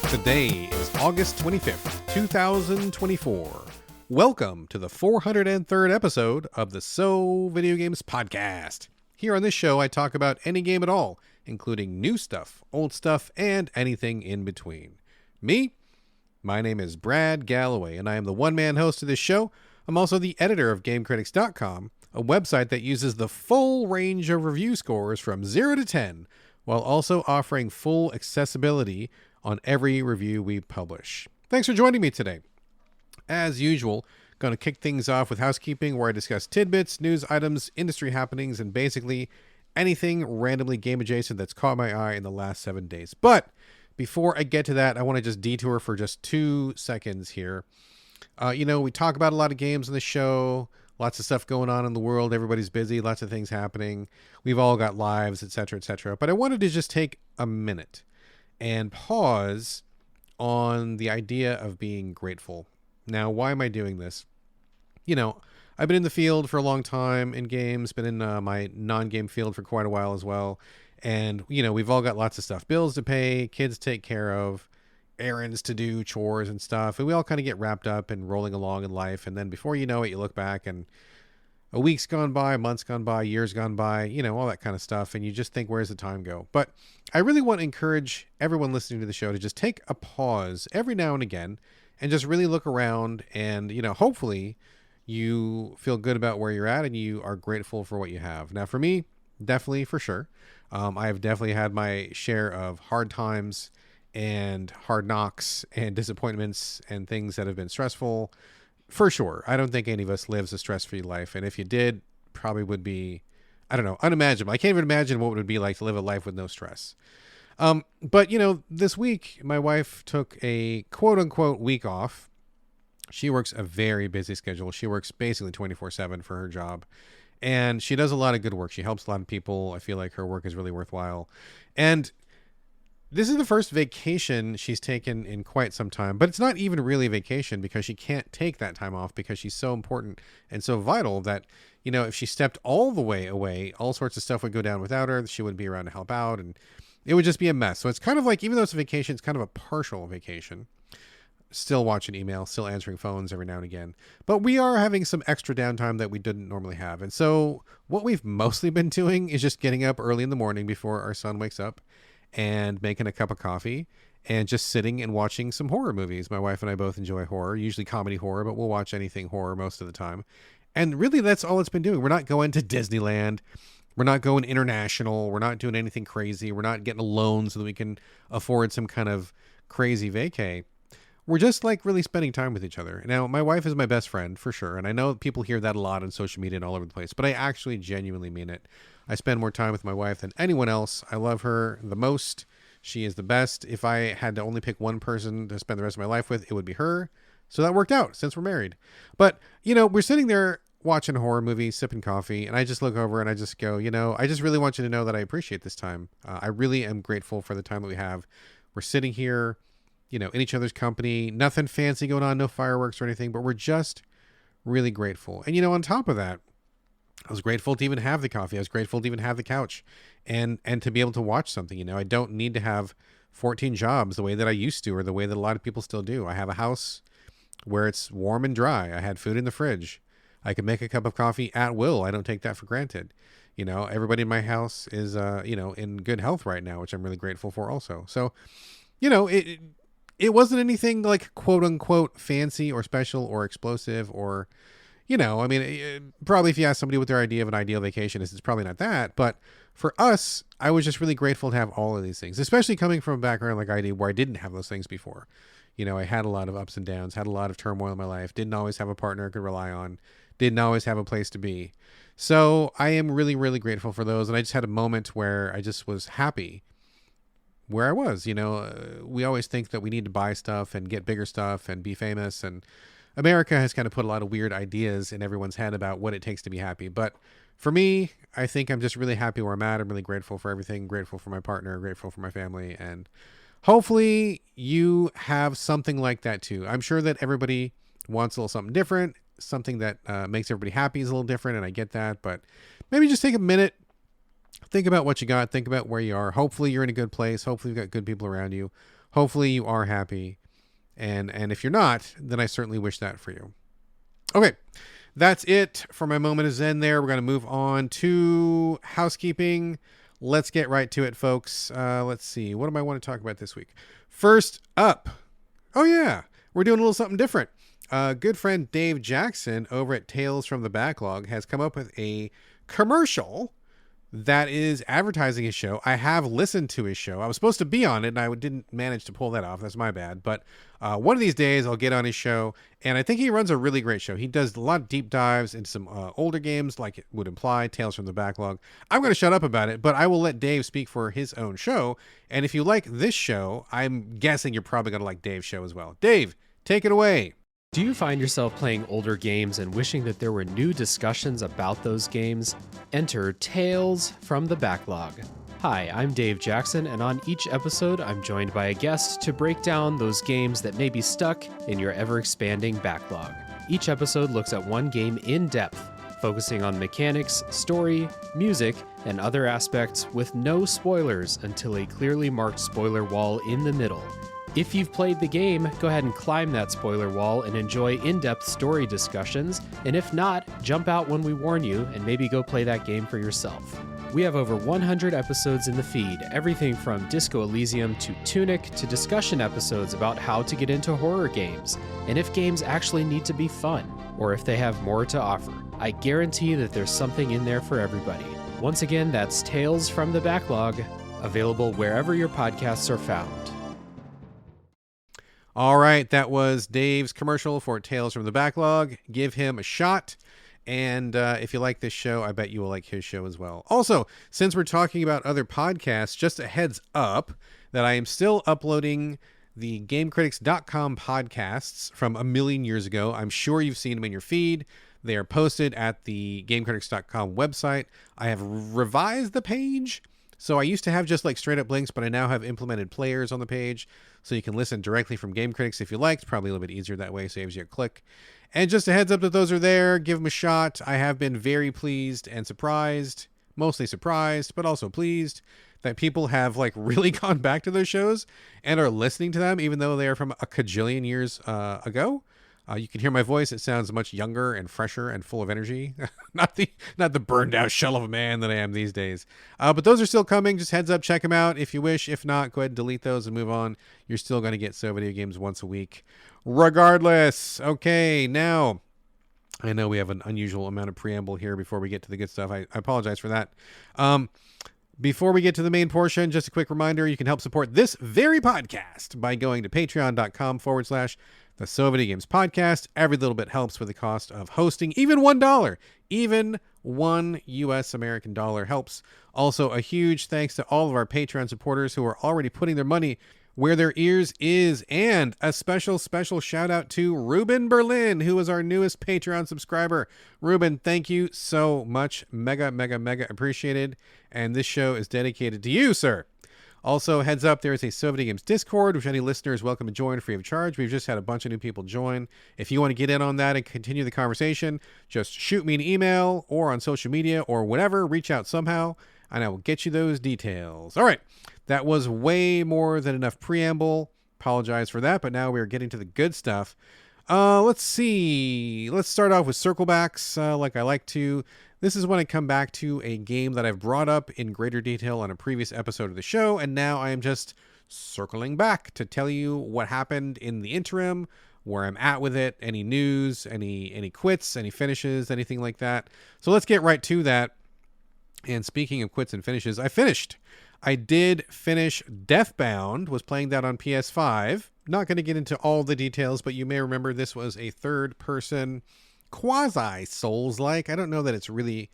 Today is August 25th, 2024. Welcome to the 403rd episode of the Videogames podcast. Here on this show, I talk about any game at all, including new stuff, old stuff, and anything in between. My name is Brad Galloway, and I am the one-man host of this show. I'm also the editor of GameCritics.com, a website that uses the full range of review scores from 0 to 10, while also offering full accessibility on every review we publish. Thanks for joining me today. As usual, going to kick things off with housekeeping, where I discuss tidbits, news items, industry happenings, and basically anything randomly game adjacent that's caught my eye in the last 7 days. But before I get to that, I want to just detour for just 2 seconds here. We talk about a lot of games on the show, lots of stuff going on in the world. Everybody's busy, lots of things happening. We've all got lives, etc., etc. But I wanted to just take a minute and pause on the idea of being grateful. Now, why am I doing this? I've been in the field for a long time in games, been in my non-game field for quite a while as well. And, we've all got lots of stuff, bills to pay, kids to take care of, errands to do, chores and stuff. And we all kind of get wrapped up and rolling along in life. And then before you know it, you look back and a week's gone by, months gone by, years gone by, all that kind of stuff. And you just think, where's the time go? But I really want to encourage everyone listening to the show to just take a pause every now and again and just really look around and, hopefully you feel good about where you're at and you are grateful for what you have. Now, for me, definitely, for sure. I have definitely had my share of hard times and hard knocks and disappointments and things that have been stressful. For sure. I don't think any of us lives a stress-free life. And if you did, probably would be, unimaginable. I can't even imagine what it would be like to live a life with no stress. But this week, my wife took a quote-unquote week off. She works a very busy schedule. She works basically 24/7 for her job. And she does a lot of good work. She helps a lot of people. I feel like her work is really worthwhile. And this is the first vacation she's taken in quite some time, but it's not even really a vacation because she can't take that time off because she's so important and so vital that, if she stepped all the way away, all sorts of stuff would go down without her. She wouldn't be around to help out and it would just be a mess. So it's kind of like, even though it's a vacation, it's kind of a partial vacation. Still watching email, still answering phones every now and again. But we are having some extra downtime that we didn't normally have. And so what we've mostly been doing is just getting up early in the morning before our son wakes up and making a cup of coffee and just sitting and watching some horror movies. My wife and I both enjoy horror, usually comedy horror, but we'll watch anything horror most of the time. And really, that's all it's been doing. We're not going to Disneyland. We're not going international. We're not doing anything crazy. We're not getting a loan so that we can afford some kind of crazy vacay. We're just really spending time with each other. Now, my wife is my best friend for sure. And I know people hear that a lot on social media and all over the place, but I actually genuinely mean it. I spend more time with my wife than anyone else. I love her the most. She is the best. If I had to only pick one person to spend the rest of my life with, it would be her. So that worked out since we're married. But, we're sitting there watching horror movies, sipping coffee, and I just look over and I just go, I just really want you to know that I appreciate this time. I really am grateful for the time that we have. We're sitting here, in each other's company, nothing fancy going on, no fireworks or anything, but we're just really grateful. And, on top of that, I was grateful to even have the coffee. I was grateful to even have the couch and to be able to watch something. I don't need to have 14 jobs the way that I used to, or the way that a lot of people still do. I have a house where it's warm and dry. I had food in the fridge. I can make a cup of coffee at will. I don't take that for granted. Everybody in my house is, in good health right now, which I'm really grateful for also. So, it wasn't anything like quote unquote fancy or special or explosive or, probably if you ask somebody what their idea of an ideal vacation is, it's probably not that. But for us, I was just really grateful to have all of these things, especially coming from a background like I did where I didn't have those things before. I had a lot of ups and downs, had a lot of turmoil in my life, didn't always have a partner I could rely on, didn't always have a place to be. So I am really, really grateful for those. And I just had a moment where I just was happy where I was. We always think that we need to buy stuff and get bigger stuff and be famous, and America has kind of put a lot of weird ideas in everyone's head about what it takes to be happy. But for me, I think I'm just really happy where I'm at. I'm really grateful for everything, grateful for my partner, grateful for my family. And hopefully you have something like that too. I'm sure that everybody wants a little something different. Something that makes everybody happy is a little different. And I get that, but maybe just take a minute, think about what you got, think about where you are. Hopefully you're in a good place. Hopefully you've got good people around you. Hopefully you are happy. And if you're not, then I certainly wish that for you. Okay, that's it for my moment of zen there. We're going to move on to housekeeping. Let's get right to it, folks. Let's see. What do I want to talk about this week? First up. Oh, yeah. We're doing a little something different. Good friend Dave Jackson over at Tales from the Backlog has come up with a commercial that is advertising his show. I have listened to his show. I was supposed to be on it, and I didn't manage to pull that off. That's my bad. But one of these days, I'll get on his show, and I think he runs a really great show. He does a lot of deep dives into some older games, like it would imply, Tales from the Backlog. I'm going to shut up about it, but I will let Dave speak for his own show. And if you like this show, I'm guessing you're probably going to like Dave's show as well. Dave, take it away. Do you find yourself playing older games and wishing that there were new discussions about those games? Enter Tales from the Backlog. Hi, I'm Dave Jackson, and on each episode, I'm joined by a guest to break down those games that may be stuck in your ever-expanding backlog. Each episode looks at one game in depth, focusing on mechanics, story, music, and other aspects with no spoilers until a clearly marked spoiler wall in the middle. If you've played the game, go ahead and climb that spoiler wall and enjoy in-depth story discussions, and if not, jump out when we warn you and maybe go play that game for yourself. We have over 100 episodes in the feed, everything from Disco Elysium to Tunic to discussion episodes about how to get into horror games, and if games actually need to be fun, or if they have more to offer. I guarantee that there's something in there for everybody. Once again, that's Tales from the Backlog, available wherever your podcasts are found. All right, that was Dave's commercial for Tales from the Backlog. Give him a shot. And if you like this show, I bet you will like his show as well. Also, since we're talking about other podcasts, just a heads up that I am still uploading the GameCritics.com podcasts from a million years ago. I'm sure you've seen them in your feed. They are posted at the GameCritics.com website. I have revised the page. So I used to have just like straight up links, but I now have implemented players on the page. So you can listen directly from Game Critics if you like. It's probably a little bit easier that way. Saves you a click. And just a heads up that those are there. Give them a shot. I have been very pleased and surprised, mostly surprised, but also pleased that people have like really gone back to those shows and are listening to them, even though they are from a cajillion years ago. You can hear my voice. It sounds much younger and fresher and full of energy. not the burned out shell of a man that I am these days. But those are still coming. Just heads up, check them out if you wish. If not, go ahead and delete those and move on. You're still going to get So Video Games once a week. Regardless. Okay, now I know we have an unusual amount of preamble here before we get to the good stuff. I apologize for that. Before we get to the main portion, just a quick reminder, you can help support this very podcast by going to patreon.com/the So Video Games Podcast. Every little bit helps with the cost of hosting. Even $1, even $1 US American dollar helps. Also, a huge thanks to all of our Patreon supporters who are already putting their money where their ears is, and a special shout out to Ruben Berlin, who is our newest Patreon subscriber. Ruben, thank you so much. Mega appreciated. And this show is dedicated to you, sir. Also, heads up, there is a So Video Games Discord, which any listener is welcome to join free of charge. We've just had a bunch of new people join. If you want to get in on that and continue the conversation, just shoot me an email or on social media or whatever. Reach out somehow, and I will get you those details. All right. That was way more than enough preamble. Apologize for that, but now we're getting to the good stuff. Let's see. Let's start off with circlebacks, like I like to. This is when I come back to a game that I've brought up in greater detail on a previous episode of the show, and now I am just circling back to tell you what happened in the interim, where I'm at with it, any news, any quits, any finishes, anything like that. So let's get right to that. And speaking of quits and finishes, I did finish Deathbound, was playing that on PS5. Not going to get into all the details, but you may remember this was a third-person quasi-Souls-like. I don't know that it's really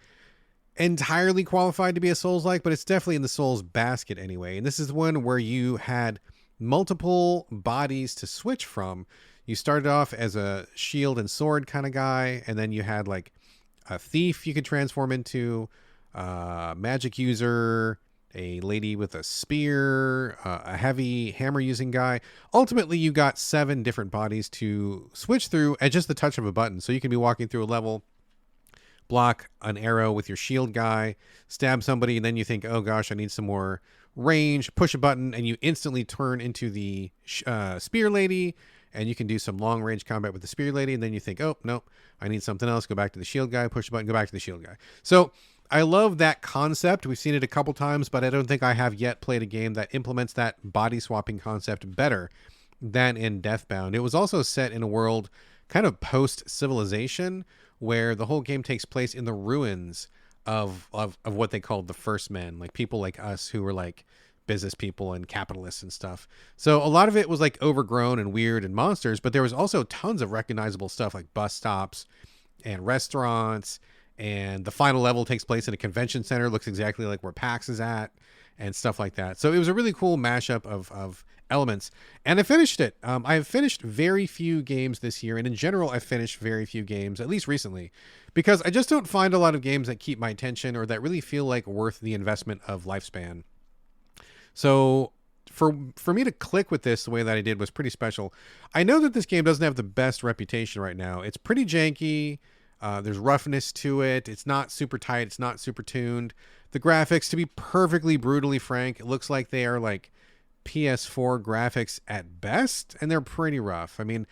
entirely qualified to be a Souls-like, but it's definitely in the Souls basket anyway. And this is one where you had multiple bodies to switch from. You started off as a shield and sword kind of guy, and then you had like a thief you could transform into, magic user, a lady with a spear, a heavy hammer using guy. Ultimately, you got 7 different bodies to switch through at just the touch of a button. So you can be walking through a level, block an arrow with your shield guy, stab somebody, and then you think, oh gosh, I need some more range, push a button, and you instantly turn into the spear lady, and you can do some long range combat with the spear lady, and then you think, oh, no, I need something else. Go back to the shield guy, push the button, go back to the shield guy. So I love that concept. We've seen it a couple times, but I don't think I have yet played a game that implements that body swapping concept better than in Deathbound. It was also set in a world kind of post-civilization, where the whole game takes place in the ruins of what they called the first men, like people like us who were like business people and capitalists and stuff. So a lot of it was like overgrown and weird and monsters, but there was also tons of recognizable stuff like bus stops and restaurants, and the final level takes place in a convention center, looks exactly like where PAX is at and stuff like that. So it was a really cool mashup of elements, and I finished it. I've finished very few games this year, and in general I've finished very few games, at least recently, because I just don't find a lot of games that keep my attention or that really feel like worth the investment of lifespan. So for me to click with this the way that I did was pretty special. I know that this game doesn't have the best reputation right now. It's pretty janky. There's roughness to it. It's not super tight. It's not super tuned. The graphics, to be perfectly brutally frank, it looks like they are like PS4 graphics at best, and they're pretty rough. I mean,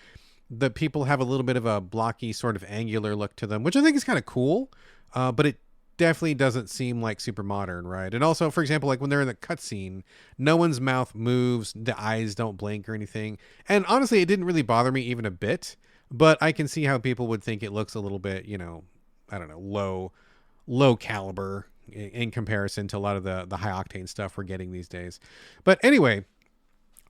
the people have a little bit of a blocky sort of angular look to them, which I think is kind of cool, but it definitely doesn't seem like super modern, right? And also, for example, like when they're in the cutscene, no one's mouth moves, the eyes don't blink or anything. And honestly, it didn't really bother me even a bit, but I can see how people would think it looks a little bit, you know, I don't know, low caliber in comparison to a lot of the high octane stuff we're getting these days. But anyway,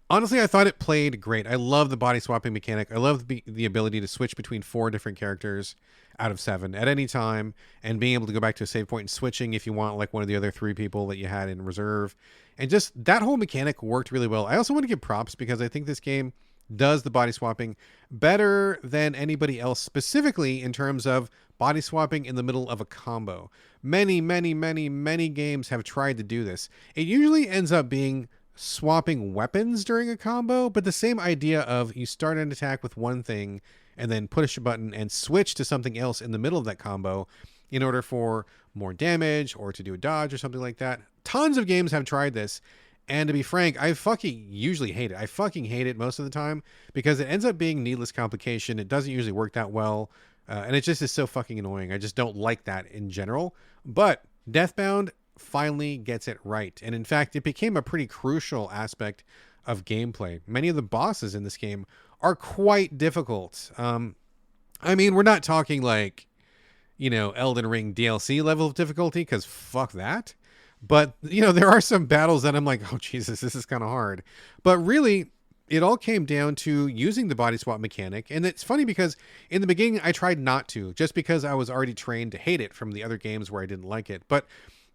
honestly, I thought it played great. I love the body swapping mechanic. I love the ability to switch between 4 different characters out of 7 at any time, and being able to go back to a save point and switching if you want like one of the other 3 people that you had in reserve. And just that whole mechanic worked really well. I also want to give props because I think this game does the body swapping better than anybody else, specifically in terms of body swapping in the middle of a combo. Many games have tried to do this. It usually ends up being swapping weapons during a combo, but the same idea of you start an attack with one thing and then push a button and switch to something else in the middle of that combo in order for more damage or to do a dodge or something like that. Tons of games have tried this, and to be frank, I fucking usually hate it. I fucking hate it most of the time because it ends up being needless complication. It doesn't usually work that well, and it just is so fucking annoying. I just don't like that in general. But Deathbound finally gets it right, and in fact, it became a pretty crucial aspect of gameplay. Many of the bosses in this game are quite difficult. I mean, we're not talking like, you know, Elden Ring DLC level of difficulty, because fuck that. But, you know, there are some battles that I'm like, oh, Jesus, this is kind of hard. But really, it all came down to using the body swap mechanic. And it's funny because in the beginning, I tried not to, just because I was already trained to hate it from the other games where I didn't like it. But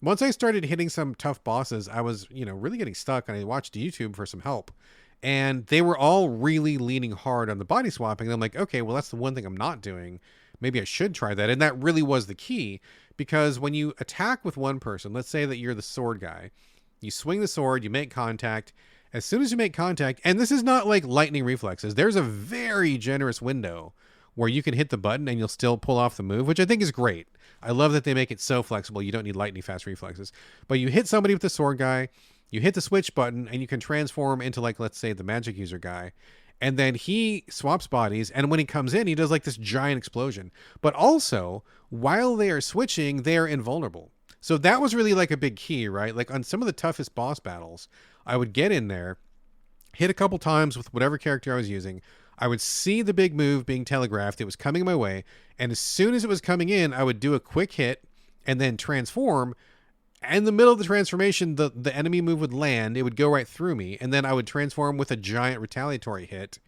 once I started hitting some tough bosses, I was, you know, really getting stuck, and I watched YouTube for some help. And they were all really leaning hard on the body swapping. And I'm like, okay, well, that's the one thing I'm not doing. Maybe I should try that. And that really was the key, because when you attack with one person, let's say that you're the sword guy, you swing the sword, you make contact. As soon as you make contact, and this is not like lightning reflexes, there's a very generous window where you can hit the button and you'll still pull off the move, which I think is great. I love that they make it so flexible. You don't need lightning fast reflexes. But you hit somebody with the sword guy, you hit the switch button, and you can transform into, like, let's say the magic user guy. And then he swaps bodies, and when he comes in, he does like this giant explosion. But also, while they are switching, they are invulnerable. So that was really like a big key, right? Like on some of the toughest boss battles, I would get in there, hit a couple times with whatever character I was using. I would see the big move being telegraphed. It was coming my way. And as soon as it was coming in, I would do a quick hit and then transform. And in the middle of the transformation, the enemy move would land. It would go right through me. And then I would transform with a giant retaliatory hit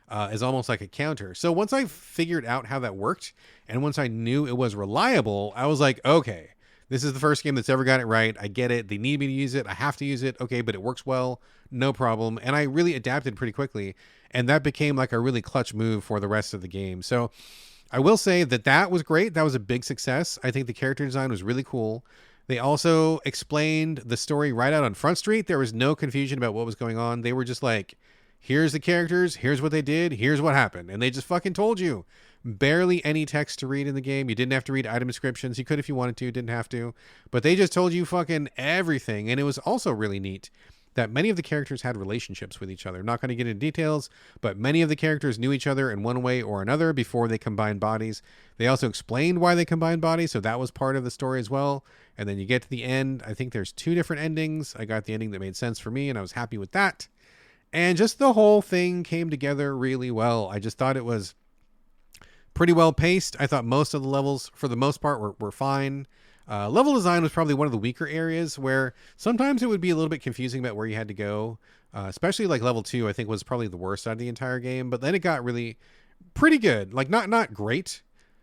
as almost like a counter. So once I figured out how that worked, and once I knew it was reliable, I was like, okay, this is the first game that's ever got it right. I get it. They need me to use it. I have to use it. Okay, but it works well. No problem. And I really adapted pretty quickly. And that became like a really clutch move for the rest of the game. So I will say that that was great. That was a big success. I think the character design was really cool. They also explained the story right out on Front Street. There was no confusion about what was going on. They were just like, here's the characters, here's what they did, here's what happened. And they just fucking told you. Barely any text to read in the game. You didn't have to read item descriptions. You could if you wanted to, didn't have to. But they just told you fucking everything. And it was also really neat that many of the characters had relationships with each other. Not going to get into details, but many of the characters knew each other in one way or another before they combined bodies. They also explained why they combined bodies, so that was part of the story as well. And then you get to the end. I think there's 2 different endings. I got the ending that made sense for me, and I was happy with that. And just the whole thing came together really well. I just thought it was pretty well paced. I thought most of the levels, for the most part, were fine. Level design was probably one of the weaker areas where sometimes it would be a little bit confusing about where you had to go. Especially like level 2, I think was probably the worst out of the entire game. But then it got really pretty good. Like not great,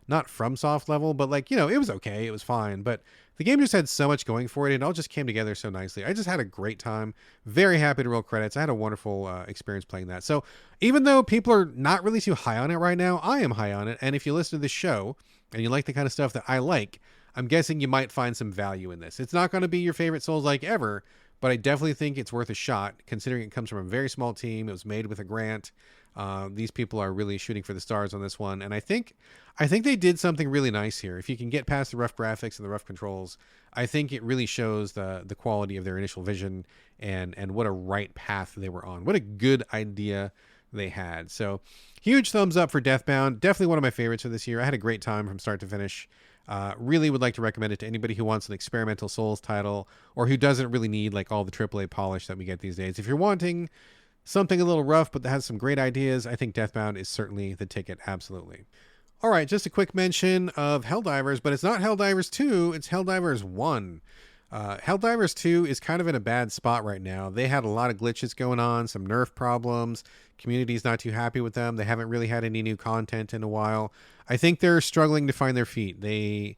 not FromSoft level, but like, it was okay. It was fine. But the game just had so much going for it. It all just came together so nicely. I just had a great time. Very happy to roll credits. I had a wonderful experience playing that. So even though people are not really too high on it right now, I am high on it. And if you listen to this show and you like the kind of stuff that I like, I'm guessing you might find some value in this. It's not going to be your favorite Souls-like ever, but I definitely think it's worth a shot considering it comes from a very small team. It was made with a grant. These people are really shooting for the stars on this one. And I think they did something really nice here. If you can get past the rough graphics and the rough controls, I think it really shows the quality of their initial vision and what a right path they were on. What a good idea they had. So huge thumbs up for Deathbound. Definitely one of my favorites of this year. I had a great time from start to finish. Really would like to recommend it to anybody who wants an experimental Souls title or who doesn't really need like all the AAA polish that we get these days. If you're wanting something a little rough, but that has some great ideas, I think Deathbound is certainly the ticket. Absolutely. All right, just a quick mention of Helldivers, but it's not Helldivers 2, it's Helldivers 1. Helldivers 2 is kind of in a bad spot right now. They had a lot of glitches going on, some nerf problems. Community's not too happy with them. They haven't really had any new content in a while. I think they're struggling to find their feet. They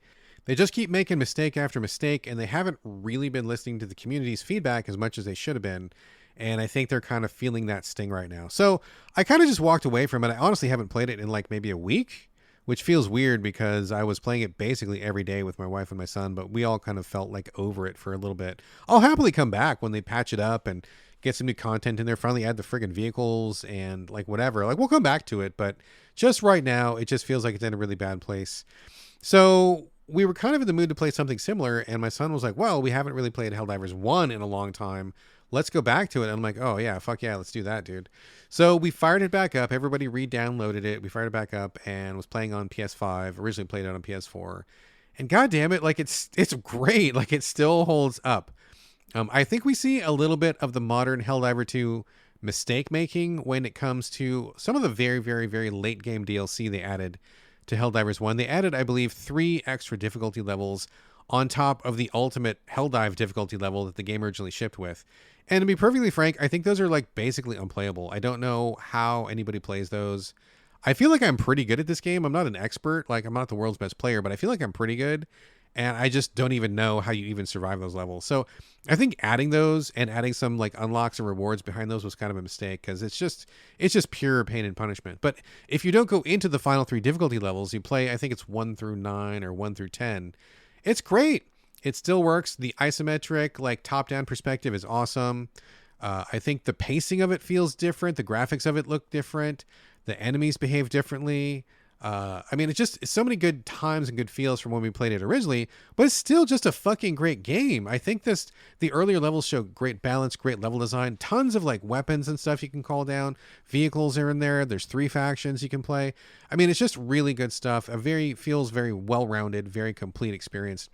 just keep making mistake after mistake, and they haven't really been listening to the community's feedback as much as they should have been. And I think they're kind of feeling that sting right now. So I kind of just walked away from it. I honestly haven't played it in like maybe a week, which feels weird because I was playing it basically every day with my wife and my son, but we all kind of felt like over it for a little bit. I'll happily come back when they patch it up and get some new content in there, finally add the friggin' vehicles and like whatever. Like we'll come back to it, but just right now, it just feels like it's in a really bad place. So we were kind of in the mood to play something similar, and my son was like, well, we haven't really played Helldivers 1 in a long time. Let's go back to it. And I'm like, oh yeah, fuck yeah, let's do that, dude. So we fired it back up. Everybody re-downloaded it. We fired it back up and was playing on PS5. Originally played it on PS4. And god damn it, like it's great. Like it still holds up. I think we see a little bit of the modern Helldivers 2 mistake making when it comes to some of the very, very, very late game DLC they added to Helldivers 1. They added, I believe, 3 extra difficulty levels on top of the ultimate Helldive difficulty level that the game originally shipped with. And to be perfectly frank, I think those are like basically unplayable. I don't know how anybody plays those. I feel like I'm pretty good at this game. I'm not an expert. Like I'm not the world's best player, but I feel like I'm pretty good. And I just don't even know how you even survive those levels. So I think adding those and adding some like unlocks and rewards behind those was kind of a mistake because it's just pure pain and punishment. But if you don't go into the final 3 difficulty levels, you play, I think it's 1 through 9 or 1 through 10. It's great. It still works. The isometric, like top-down perspective is awesome. I think the pacing of it feels different. The graphics of it look different. The enemies behave differently. I mean, it's so many good times and good feels from when we played it originally, but it's still just a fucking great game. I think the earlier levels show great balance, great level design, tons of like weapons and stuff you can call down. Vehicles are in there. There's 3 factions you can play. I mean, it's just really good stuff. Feels very well-rounded, very complete experience.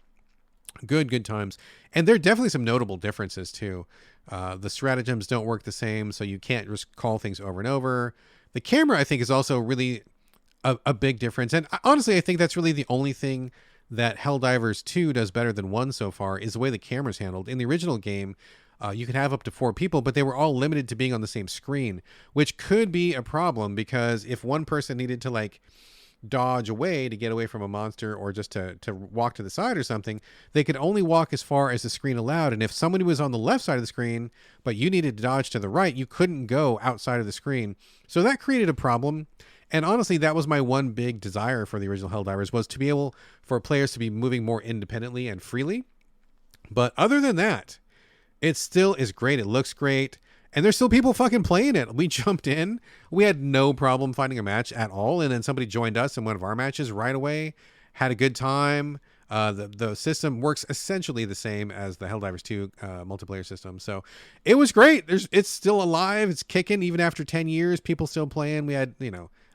Good times. And there are definitely some notable differences too. The stratagems don't work the same, so you can't just call things over and over. The camera, I think, is also really a big difference. And honestly, I think that's really the only thing that Helldivers 2 does better than 1 so far is the way the camera's handled. In the original game, you could have up to 4 people, but they were all limited to being on the same screen, which could be a problem because if one person needed to like dodge away to get away from a monster or just to walk to the side or something, they could only walk as far as the screen allowed. And if somebody was on the left side of the screen, but you needed to dodge to the right, you couldn't go outside of the screen. So that created a problem. And honestly, that was my one big desire for the original Helldivers, was to be able for players to be moving more independently and freely. But other than that, it still is great. It looks great. And there's still people fucking playing it. We jumped in. We had no problem finding a match at all. And then somebody joined us in one of our matches right away. Had a good time. The system works essentially the same as the Helldivers 2 multiplayer system. So it was great. It's still alive. It's kicking even after 10 years. People still playing. We had,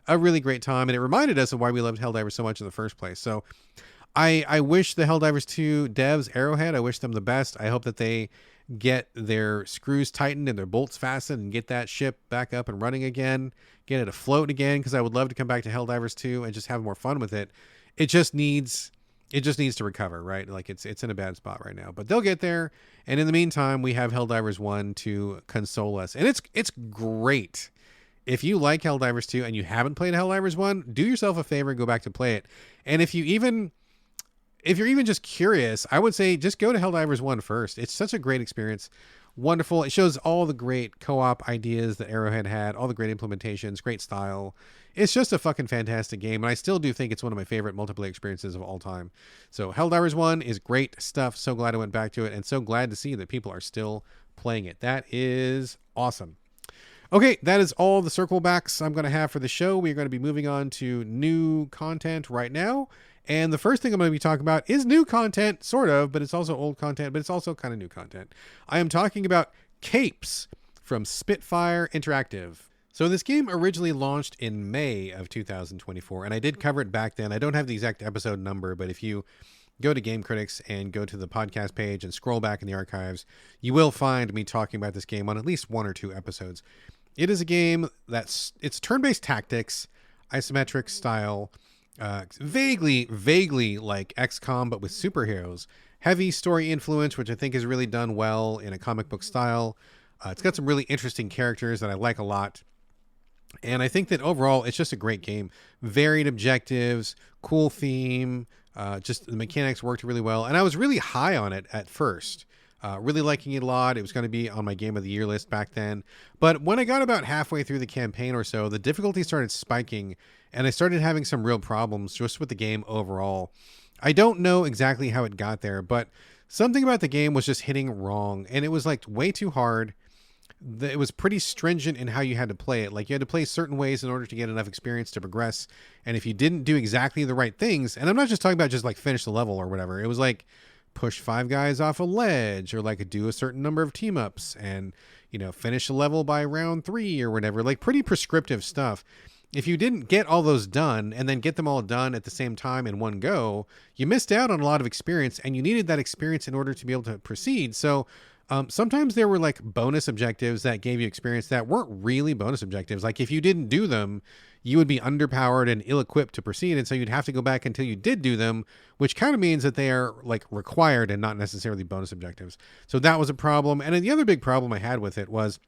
a really great time. And it reminded us of why we loved Helldivers so much in the first place. So I wish the Helldivers 2 devs, Arrowhead, I wish them the best. I hope that they get their screws tightened and their bolts fastened and get that ship back up and running again, get it afloat again, because I would love to come back to Helldivers 2 and just have more fun with it. It just needs to recover, right? Like it's in a bad spot right now, but they'll get there. And in the meantime, we have Helldivers 1 to console us. And it's great. If you like Helldivers 2 and you haven't played Helldivers 1, do yourself a favor and go back to play it. And if you're even just curious, I would say just go to Helldivers 1 first. It's such a great experience. Wonderful. It shows all the great co-op ideas that Arrowhead had, all the great implementations, great style. It's just a fucking fantastic game. And I still do think it's one of my favorite multiplayer experiences of all time. So Helldivers 1 is great stuff. So glad I went back to it and so glad to see that people are still playing it. That is awesome. Okay, that is all the circle backs I'm going to have for the show. We're going to be moving on to new content right now. And the first thing I'm going to be talking about is new content, sort of, but it's also old content, but it's also kind of new content. I am talking about Capes from Spitfire Interactive. So this game originally launched in May of 2024, and I did cover it back then. I don't have the exact episode number, but if you go to Game Critics and go to the podcast page and scroll back in the archives, you will find me talking about this game on at least one or two episodes. It is a game it's turn-based tactics, isometric style, vaguely like XCOM, but with superheroes. Heavy story influence, which I think is really done well in a comic book style. It's got some really interesting characters that I like a lot. And I think that overall, it's just a great game. Varied objectives, cool theme, just the mechanics worked really well. And I was really high on it at first. Really liking it a lot. It was going to be on my Game of the Year list back then. But when I got about halfway through the campaign or so, the difficulty started spiking, and I started having some real problems just with the game overall. I don't know exactly how it got there, but something about the game was just hitting wrong, and it was like way too hard. It was pretty stringent in how you had to play it. Like you had to play certain ways in order to get enough experience to progress. And if you didn't do exactly the right things, and I'm not just talking about just like finish the level or whatever. It was like push 5 guys off a ledge, or like do a certain number of team ups and, finish a level by round 3 or whatever, like pretty prescriptive stuff. If you didn't get all those done and then get them all done at the same time in one go, you missed out on a lot of experience, and you needed that experience in order to be able to proceed. So sometimes there were like bonus objectives that gave you experience that weren't really bonus objectives. Like if you didn't do them, you would be underpowered and ill-equipped to proceed. And so you'd have to go back until you did do them, which kind of means that they are like required and not necessarily bonus objectives. So that was a problem. And then the other big problem I had with it was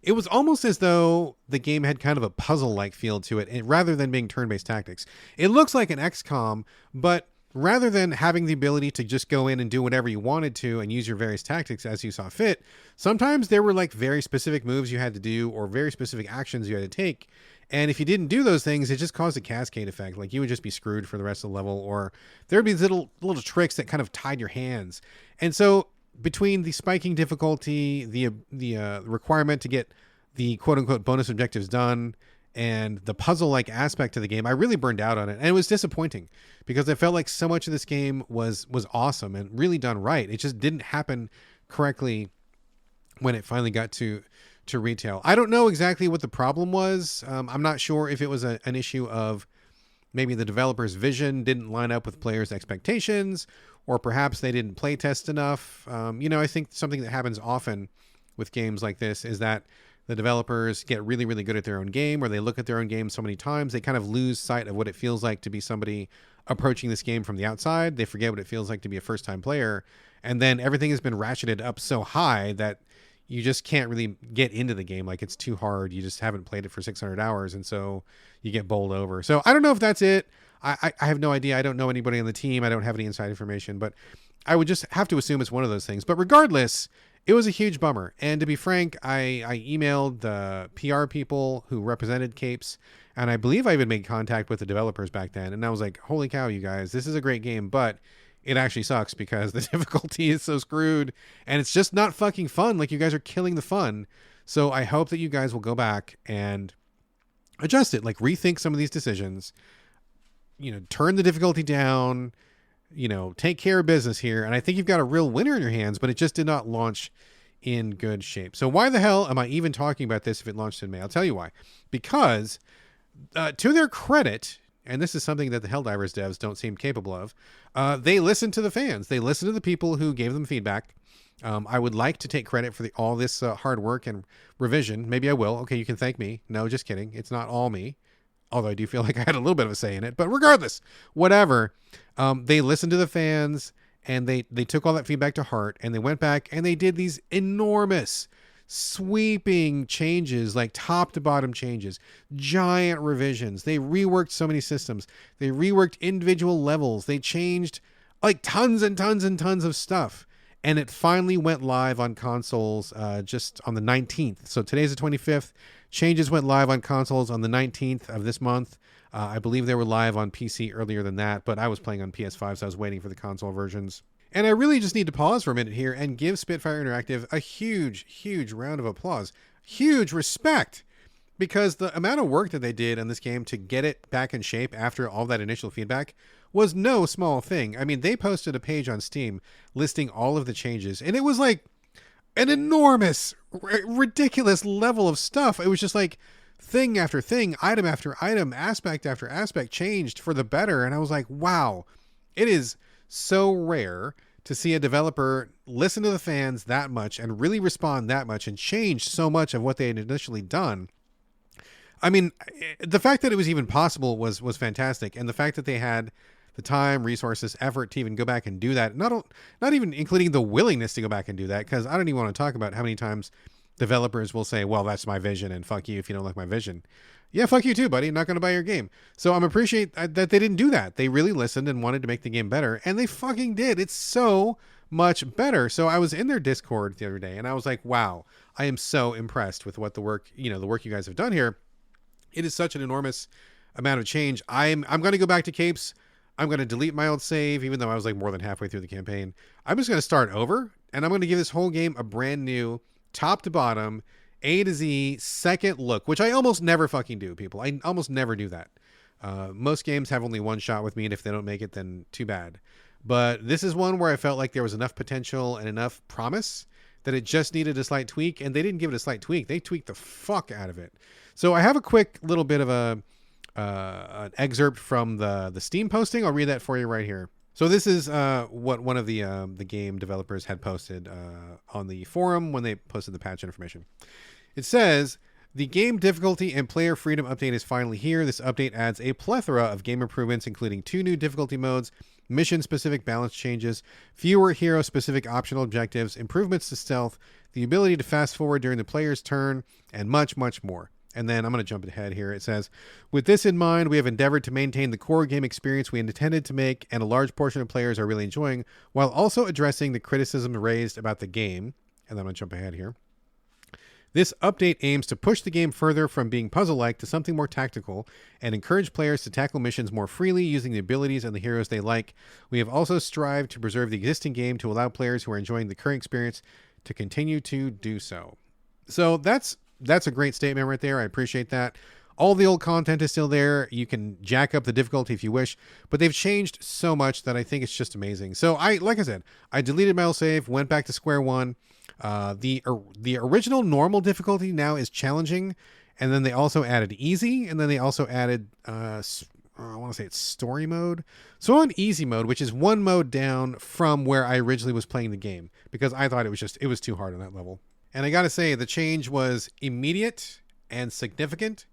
it was almost as though the game had kind of a puzzle-like feel to it, rather than being turn-based tactics. It looks like an XCOM, but rather than having the ability to just go in and do whatever you wanted to and use your various tactics as you saw fit, sometimes there were like very specific moves you had to do or very specific actions you had to take. And if you didn't do those things, it just caused a cascade effect. Like you would just be screwed for the rest of the level, or there'd be little tricks that kind of tied your hands. And so between the spiking difficulty, the requirement to get the quote unquote bonus objectives done, and the puzzle-like aspect of the game, I really burned out on it. And it was disappointing because I felt like so much of this game was awesome and really done right. It just didn't happen correctly when it finally got to retail. I don't know exactly what the problem was. I'm not sure if it was an issue of maybe the developer's vision didn't line up with players' expectations, or perhaps they didn't play test enough. I think something that happens often with games like this is that the developers get really, really good at their own game, or they look at their own game so many times, they kind of lose sight of what it feels like to be somebody approaching this game from the outside. They forget what it feels like to be a first-time player. And then everything has been ratcheted up so high that you just can't really get into the game. Like it's too hard. You just haven't played it for 600 hours. And so you get bowled over. So I don't know if that's it. I have no idea. I don't know anybody on the team. I don't have any inside information, but I would just have to assume it's one of those things. But regardless, it was a huge bummer. And to be frank, I emailed the PR people who represented Capes, and I believe I even made contact with the developers back then. And I was like, holy cow, you guys, this is a great game, but it actually sucks because the difficulty is so screwed and it's just not fucking fun. Like, you guys are killing the fun. So I hope that you guys will go back and adjust it, like rethink some of these decisions, turn the difficulty down, take care of business here. And I think you've got a real winner in your hands, but it just did not launch in good shape. So why the hell am I even talking about this if it launched in May? I'll tell you why. Because to their credit, and this is something that the Helldivers devs don't seem capable of, they listened to the fans. They listened to the people who gave them feedback. I would like to take credit for all this hard work and revision. Maybe I will. Okay, you can thank me. No, just kidding. It's not all me. Although I do feel like I had a little bit of a say in it. But regardless, whatever. They listened to the fans, and they took all that feedback to heart, and they went back and they did these enormous, sweeping changes, like top to bottom changes, giant revisions. They reworked so many systems. They reworked individual levels. They changed like tons and tons and tons of stuff. And it finally went live on consoles just on the 19th. So today's the 25th. Changes went live on consoles on the 19th of this month. I believe they were live on PC earlier than that, but I was playing on PS5, so I was waiting for the console versions. And I really just need to pause for a minute here and give Spitfire Interactive a huge, huge round of applause. Huge respect. Because the amount of work that they did on this game to get it back in shape after all that initial feedback was no small thing. I mean, they posted a page on Steam listing all of the changes, and it was like an enormous, ridiculous level of stuff. It was just like thing after thing, item after item, aspect after aspect changed for the better. And I was like, wow, it is so rare to see a developer listen to the fans that much and really respond that much and change so much of what they had initially done. I mean, the fact that it was even possible was fantastic. And the fact that they had the time, resources, effort to even go back and do that, not even including the willingness to go back and do that, because I don't even want to talk about how many times developers will say, well, that's my vision, and fuck you if you don't like my vision. Yeah, fuck you too, buddy. I'm not going to buy your game. So I'm appreciate that they didn't do that. They really listened and wanted to make the game better, and they fucking did. It's so much better. So I was in their Discord the other day, and I was like, wow, I am so impressed with what the work you guys have done here. It is such an enormous amount of change. I'm going to go back to Capes. I'm going to delete my old save, even though I was like more than halfway through the campaign. I'm just going to start over, and I'm going to give this whole game a brand new, top to bottom, A to Z, second look, which I almost never fucking do, people. I almost never do that. Most games have only one shot with me, and if they don't make it, then too bad. But this is one where I felt like there was enough potential and enough promise that it just needed a slight tweak, and they didn't give it a slight tweak. They tweaked the fuck out of it. So I have a quick little bit of an excerpt from the Steam posting. I'll read that for you right here. So this is what one of the game developers had posted on the forum when they posted the patch information. It says, the game difficulty and player freedom update is finally here. This update adds a plethora of game improvements, including 2 new difficulty modes, mission-specific balance changes, fewer hero-specific optional objectives, improvements to stealth, the ability to fast-forward during the player's turn, and much, much more. And then I'm going to jump ahead here. It says, with this in mind, we have endeavored to maintain the core game experience we intended to make, and a large portion of players are really enjoying, while also addressing the criticism raised about the game. And then I'm going to jump ahead here. This update aims to push the game further from being puzzle-like to something more tactical and encourage players to tackle missions more freely using the abilities and the heroes they like. We have also strived to preserve the existing game to allow players who are enjoying the current experience to continue to do so. So that's a great statement right there. I appreciate that. All the old content is still there. You can jack up the difficulty if you wish, but they've changed so much that I think it's just amazing. So like I said, I deleted my old save, went back to square one. The original normal difficulty now is challenging, and then they also added easy, and then they also added I want to say it's story mode. So on easy mode, which is one mode down from where I originally was playing the game, because I thought it was too hard on that level. And I got to say, the change was immediate and significant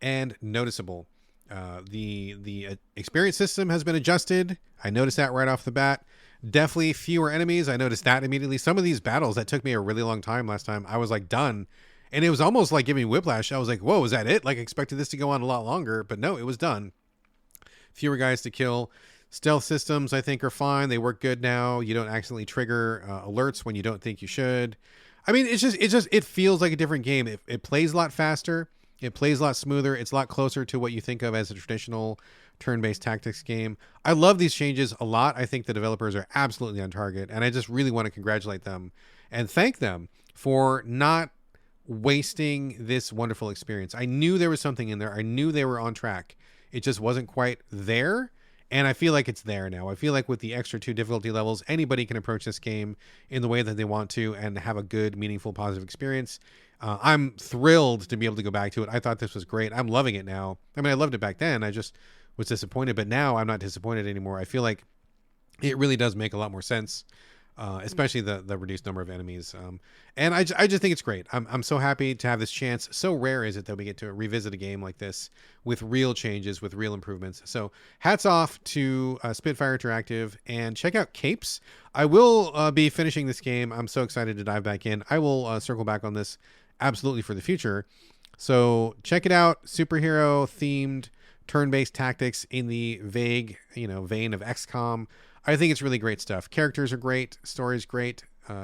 and noticeable. The experience system has been adjusted. I noticed that right off the bat. Definitely fewer enemies. I noticed that immediately. Some of these battles that took me a really long time last time, I was like done. And it was almost like giving me whiplash. I was like, whoa, is that it? Like, I expected this to go on a lot longer, but no, it was done. Fewer guys to kill. Stealth systems, I think, are fine. They work good now. You don't accidentally trigger alerts when you don't think you should. I mean, it feels like a different game. It plays a lot faster. It plays a lot smoother. It's a lot closer to what you think of as a traditional turn-based tactics game. I love these changes a lot. I think the developers are absolutely on target, and I just really want to congratulate them and thank them for not wasting this wonderful experience. I knew there was something in there. I knew they were on track. It just wasn't quite there. And I feel like it's there now. I feel like with the extra 2 difficulty levels, anybody can approach this game in the way that they want to and have a good, meaningful, positive experience. I'm thrilled to be able to go back to it. I thought this was great. I'm loving it now. I mean, I loved it back then. I just was disappointed, but now I'm not disappointed anymore. I feel like it really does make a lot more sense, especially the reduced number of enemies. And I just think it's great. I'm so happy to have this chance. So rare is it that we get to revisit a game like this with real changes, with real improvements. So hats off to Spitfire Interactive, and check out Capes. I will be finishing this game. I'm so excited to dive back in. I will circle back on this absolutely for the future. So check it out. Superhero themed turn-based tactics in the vague, vein of XCOM. I think it's really great stuff. Characters are great. Story's great.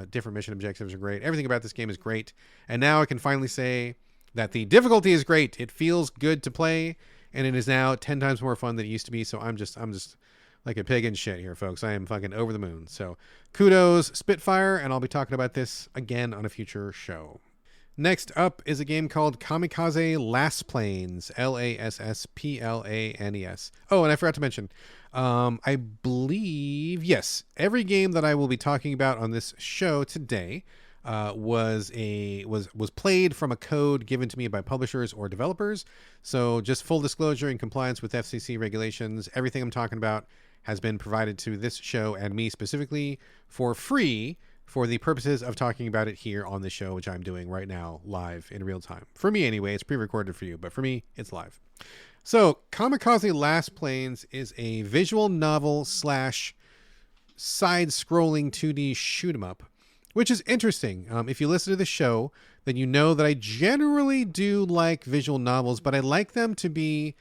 Different mission objectives are great. Everything about this game is great. And now I can finally say that the difficulty is great. It feels good to play, and it is now 10 times more fun than it used to be. So I'm just like a pig in shit here, folks. I am fucking over the moon. So kudos, Spitfire, and I'll be talking about this again on a future show. Next up is a game called Kamikaze Lassplanes, Lassplanes. Oh, and I forgot to mention, I believe, yes, every game that I will be talking about on this show today was played from a code given to me by publishers or developers. So just full disclosure, in compliance with FCC regulations, everything I'm talking about has been provided to this show and me specifically for free, for the purposes of talking about it here on the show, which I'm doing right now live in real time. For me anyway, it's pre-recorded for you, but for me, it's live. So Kamikaze Lassplanes is a visual novel / side-scrolling 2D shoot 'em up, which is interesting. If you listen to the show, then you know that I generally do like visual novels, but I like them to be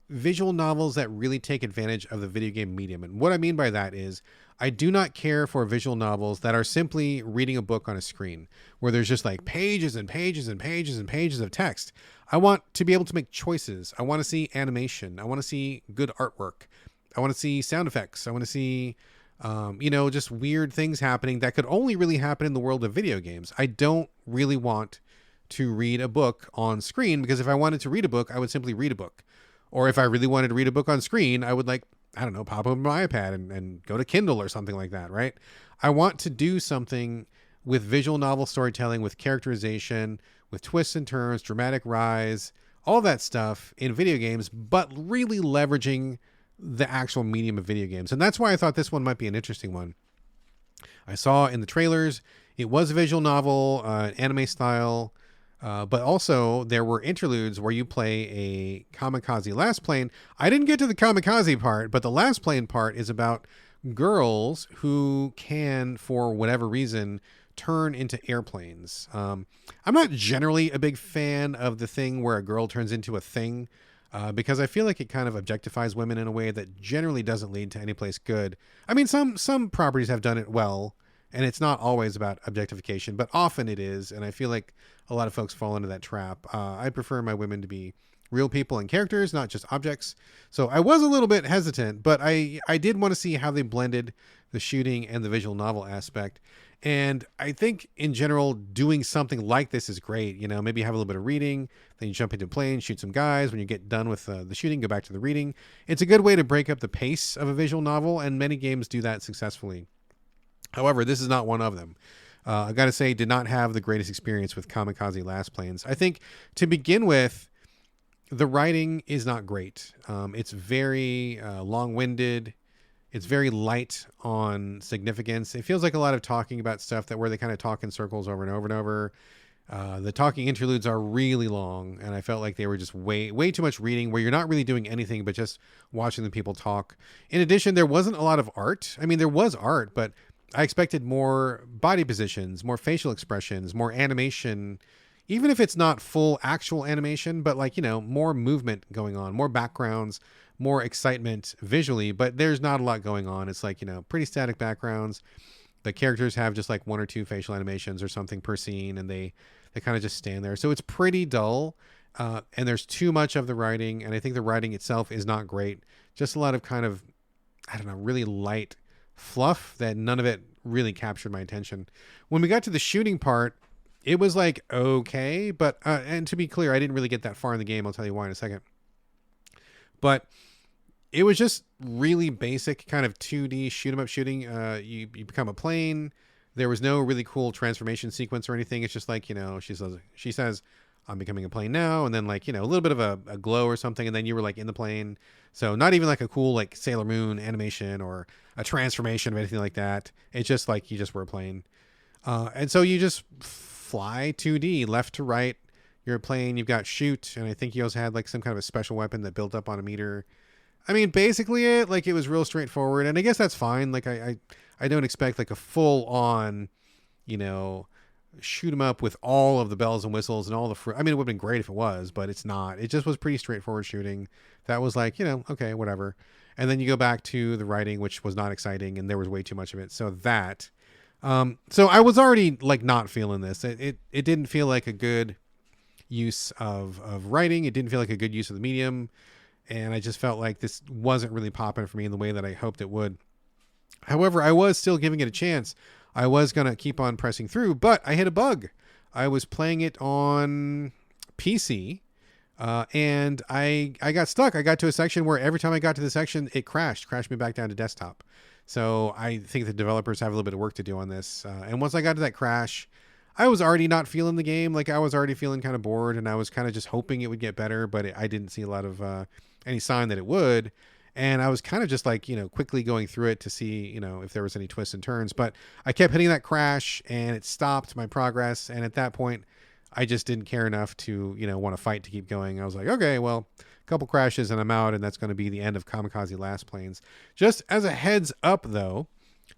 visual novels that really take advantage of the video game medium. And what I mean by that is I do not care for visual novels that are simply reading a book on a screen where there's just like pages and pages and pages and pages of text. I want to be able to make choices. I want to see animation. I want to see good artwork. I want to see sound effects. I want to see, just weird things happening that could only really happen in the world of video games. I don't really want to read a book on screen, because if I wanted to read a book, I would simply read a book. Or if I really wanted to read a book on screen, I would pop open my iPad and go to Kindle or something like that, right? I want to do something with visual novel storytelling, with characterization, with twists and turns, dramatic rise, all that stuff in video games, but really leveraging the actual medium of video games. And that's why I thought this one might be an interesting one. I saw in the trailers, it was a visual novel, anime style, but also there were interludes where you play a Kamikaze Lassplane. I didn't get to the Kamikaze part, but the Lassplane part is about girls who can, for whatever reason, turn into airplanes. I'm not generally a big fan of the thing where a girl turns into a thing, because I feel like it kind of objectifies women in a way that generally doesn't lead to any place good. I mean, some properties have done it well, and it's not always about objectification, but often it is. And I feel like a lot of folks fall into that trap. I prefer my women to be real people and characters, not just objects. So I was a little bit hesitant, but I did want to see how they blended the shooting and the visual novel aspect. And I think in general, doing something like this is great. Maybe have a little bit of reading, then you jump into a plane, shoot some guys. When you get done with the shooting, go back to the reading. It's a good way to break up the pace of a visual novel, and many games do that successfully. However, this is not one of them. I got to say, did not have the greatest experience with Kamikaze Lassplanes. I think to begin with, the writing is not great. It's very long-winded. It's very light on significance. It feels like a lot of talking about stuff where they kind of talk in circles over and over and over. The talking interludes are really long, and I felt like they were just way too much reading, where you're not really doing anything but just watching the people talk. In addition, there wasn't a lot of art. I mean, there was art, but I expected more body positions, more facial expressions, more animation, even if it's not full actual animation, but more movement going on, more backgrounds, more excitement visually, but there's not a lot going on. It's pretty static backgrounds. The characters have just like 1 or 2 facial animations or something per scene, and they kind of just stand there. So it's pretty dull. and there's too much of the writing, and I think the writing itself is not great. Just a lot of kind of, I don't know, really light fluff that none of it really captured my attention. When we got to the shooting part, it was like, okay, but, and to be clear, I didn't really get that far in the game. I'll tell you why in a second. But it was just really basic kind of 2D shoot 'em up shooting. You become a plane. There was no really cool transformation sequence or anything. It's just like, she says, I'm becoming a plane now. And then like, a little bit of a glow or something. And then you were like in the plane. So not even like a cool, like Sailor Moon animation or a transformation or anything like that. It's just like, you just were a plane. And so you just fly 2D left to right. You're a plane. You've got shoot. And I think you also had like some kind of a special weapon that built up on a meter. I mean, basically it was real straightforward, and I guess that's fine. Like I don't expect like a full on, shoot 'em up with all of the bells and whistles and all the I mean, it would have been great if it was, but it's not. It just was pretty straightforward shooting. That was like, okay, whatever. And then you go back to the writing, which was not exciting, and there was way too much of it. So so I was already like not feeling this. It didn't feel like a good use of writing. It didn't feel like a good use of the medium. And I just felt like this wasn't really popping for me in the way that I hoped it would. However, I was still giving it a chance. I was going to keep on pressing through, but I hit a bug. I was playing it on PC, and I got stuck. I got to a section where every time I got to the section, it crashed me back down to desktop. So I think the developers have a little bit of work to do on this. And once I got to that crash, I was already not feeling the game. Like I was already feeling kind of bored, and I was kind of just hoping it would get better, but I didn't see a lot of any sign that it would. And I was kind of just like, quickly going through it to see, if there was any twists and turns, but I kept hitting that crash and it stopped my progress. And at that point, I just didn't care enough to, want to fight to keep going. I was like, okay, well, a couple crashes and I'm out, and that's going to be the end of Kamikaze Lassplanes. Just as a heads up though,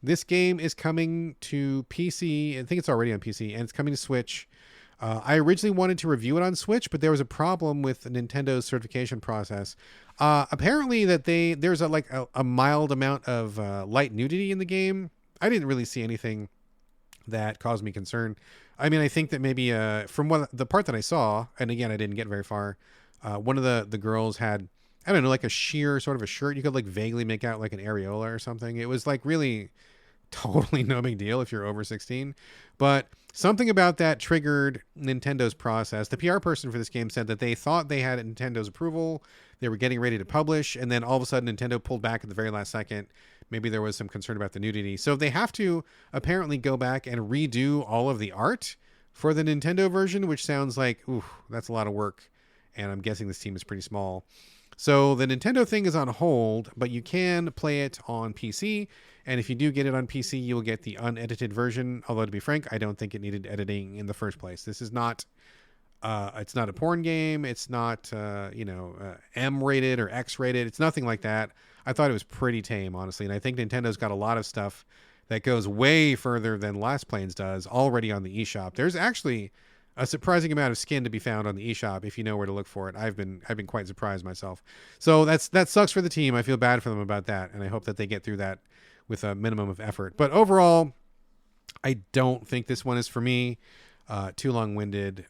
this game is coming to PC. I think it's already on PC, and it's coming to Switch. I originally wanted to review it on Switch, but there was a problem with Nintendo's certification process. Apparently that there's a mild amount of light nudity in the game. I didn't really see anything that caused me concern. I mean, I think that maybe from the part that I saw, and again, I didn't get very far, one of the girls had, I don't know, like a sheer sort of a shirt. You could like vaguely make out like an areola or something. It was like really totally no big deal if you're over 16, but something about that triggered Nintendo's process. The PR person for this game said that they thought they had Nintendo's approval. They were getting ready to publish, and then all of a sudden Nintendo pulled back at the very last second. Maybe there was some concern about the nudity. So they have to apparently go back and redo all of the art for the Nintendo version, which sounds like, ooh, that's a lot of work. And I'm guessing this team is pretty small. So the Nintendo thing is on hold, but you can play it on PC. And if you do get it on PC, you will get the unedited version. Although to be frank, I don't think it needed editing in the first place. This is not, it's not a porn game. It's not, M rated or X rated. It's nothing like that. I thought it was pretty tame, honestly. And I think Nintendo's got a lot of stuff that goes way further than Lassplanes does already on the eShop. There's actually a surprising amount of skin to be found on the eShop if you know where to look for it. I've been quite surprised myself. So that sucks for the team. I feel bad for them about that, and I hope that they get through that with a minimum of effort. But overall, I don't think this one is for me. Too long-winded,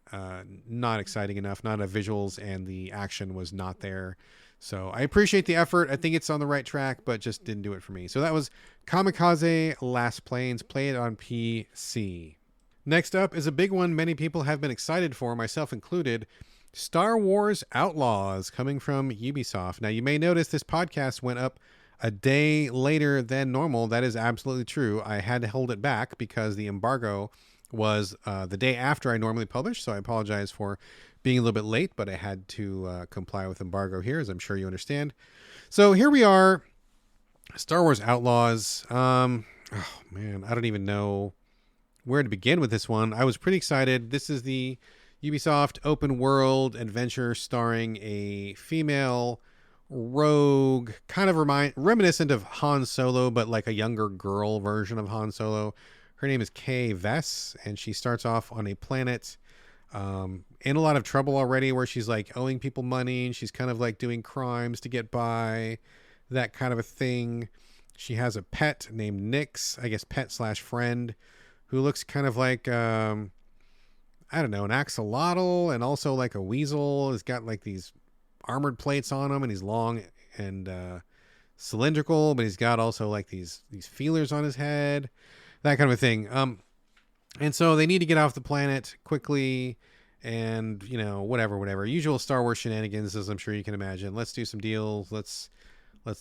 not exciting enough, not enough visuals, and the action was not there. So I appreciate the effort. I think it's on the right track, but just didn't do it for me. So that was Kamikaze Lassplanes. Play it on PC. Next up is a big one many people have been excited for, myself included. Star Wars Outlaws, coming from Ubisoft. Now, you may notice this podcast went up a day later than normal. That is absolutely true. I had to hold it back because the embargo was the day after I normally publish, so I apologize for being a little bit late, but I had to comply with embargo here, as I'm sure you understand. So here we are, Star Wars Outlaws. Oh man, I don't even know where to begin with this one. I was pretty excited. This is the Ubisoft open world adventure starring a female rogue, kind of reminiscent of Han Solo, but like a younger girl version of Han Solo. Her name is Kay Vess, and she starts off on a planet in a lot of trouble already, where she's like owing people money, and she's kind of like doing crimes to get by, that kind of a thing. She has a pet named Nyx, I guess pet/friend, who looks kind of like I don't know, an axolotl and also like a weasel. He's got like these armored plates on him, and he's long and cylindrical, but he's got also like these feelers on his head, that kind of a thing. And so they need to get off the planet quickly, and whatever. Usual Star Wars shenanigans, as I'm sure you can imagine. Let's do some deals. Let's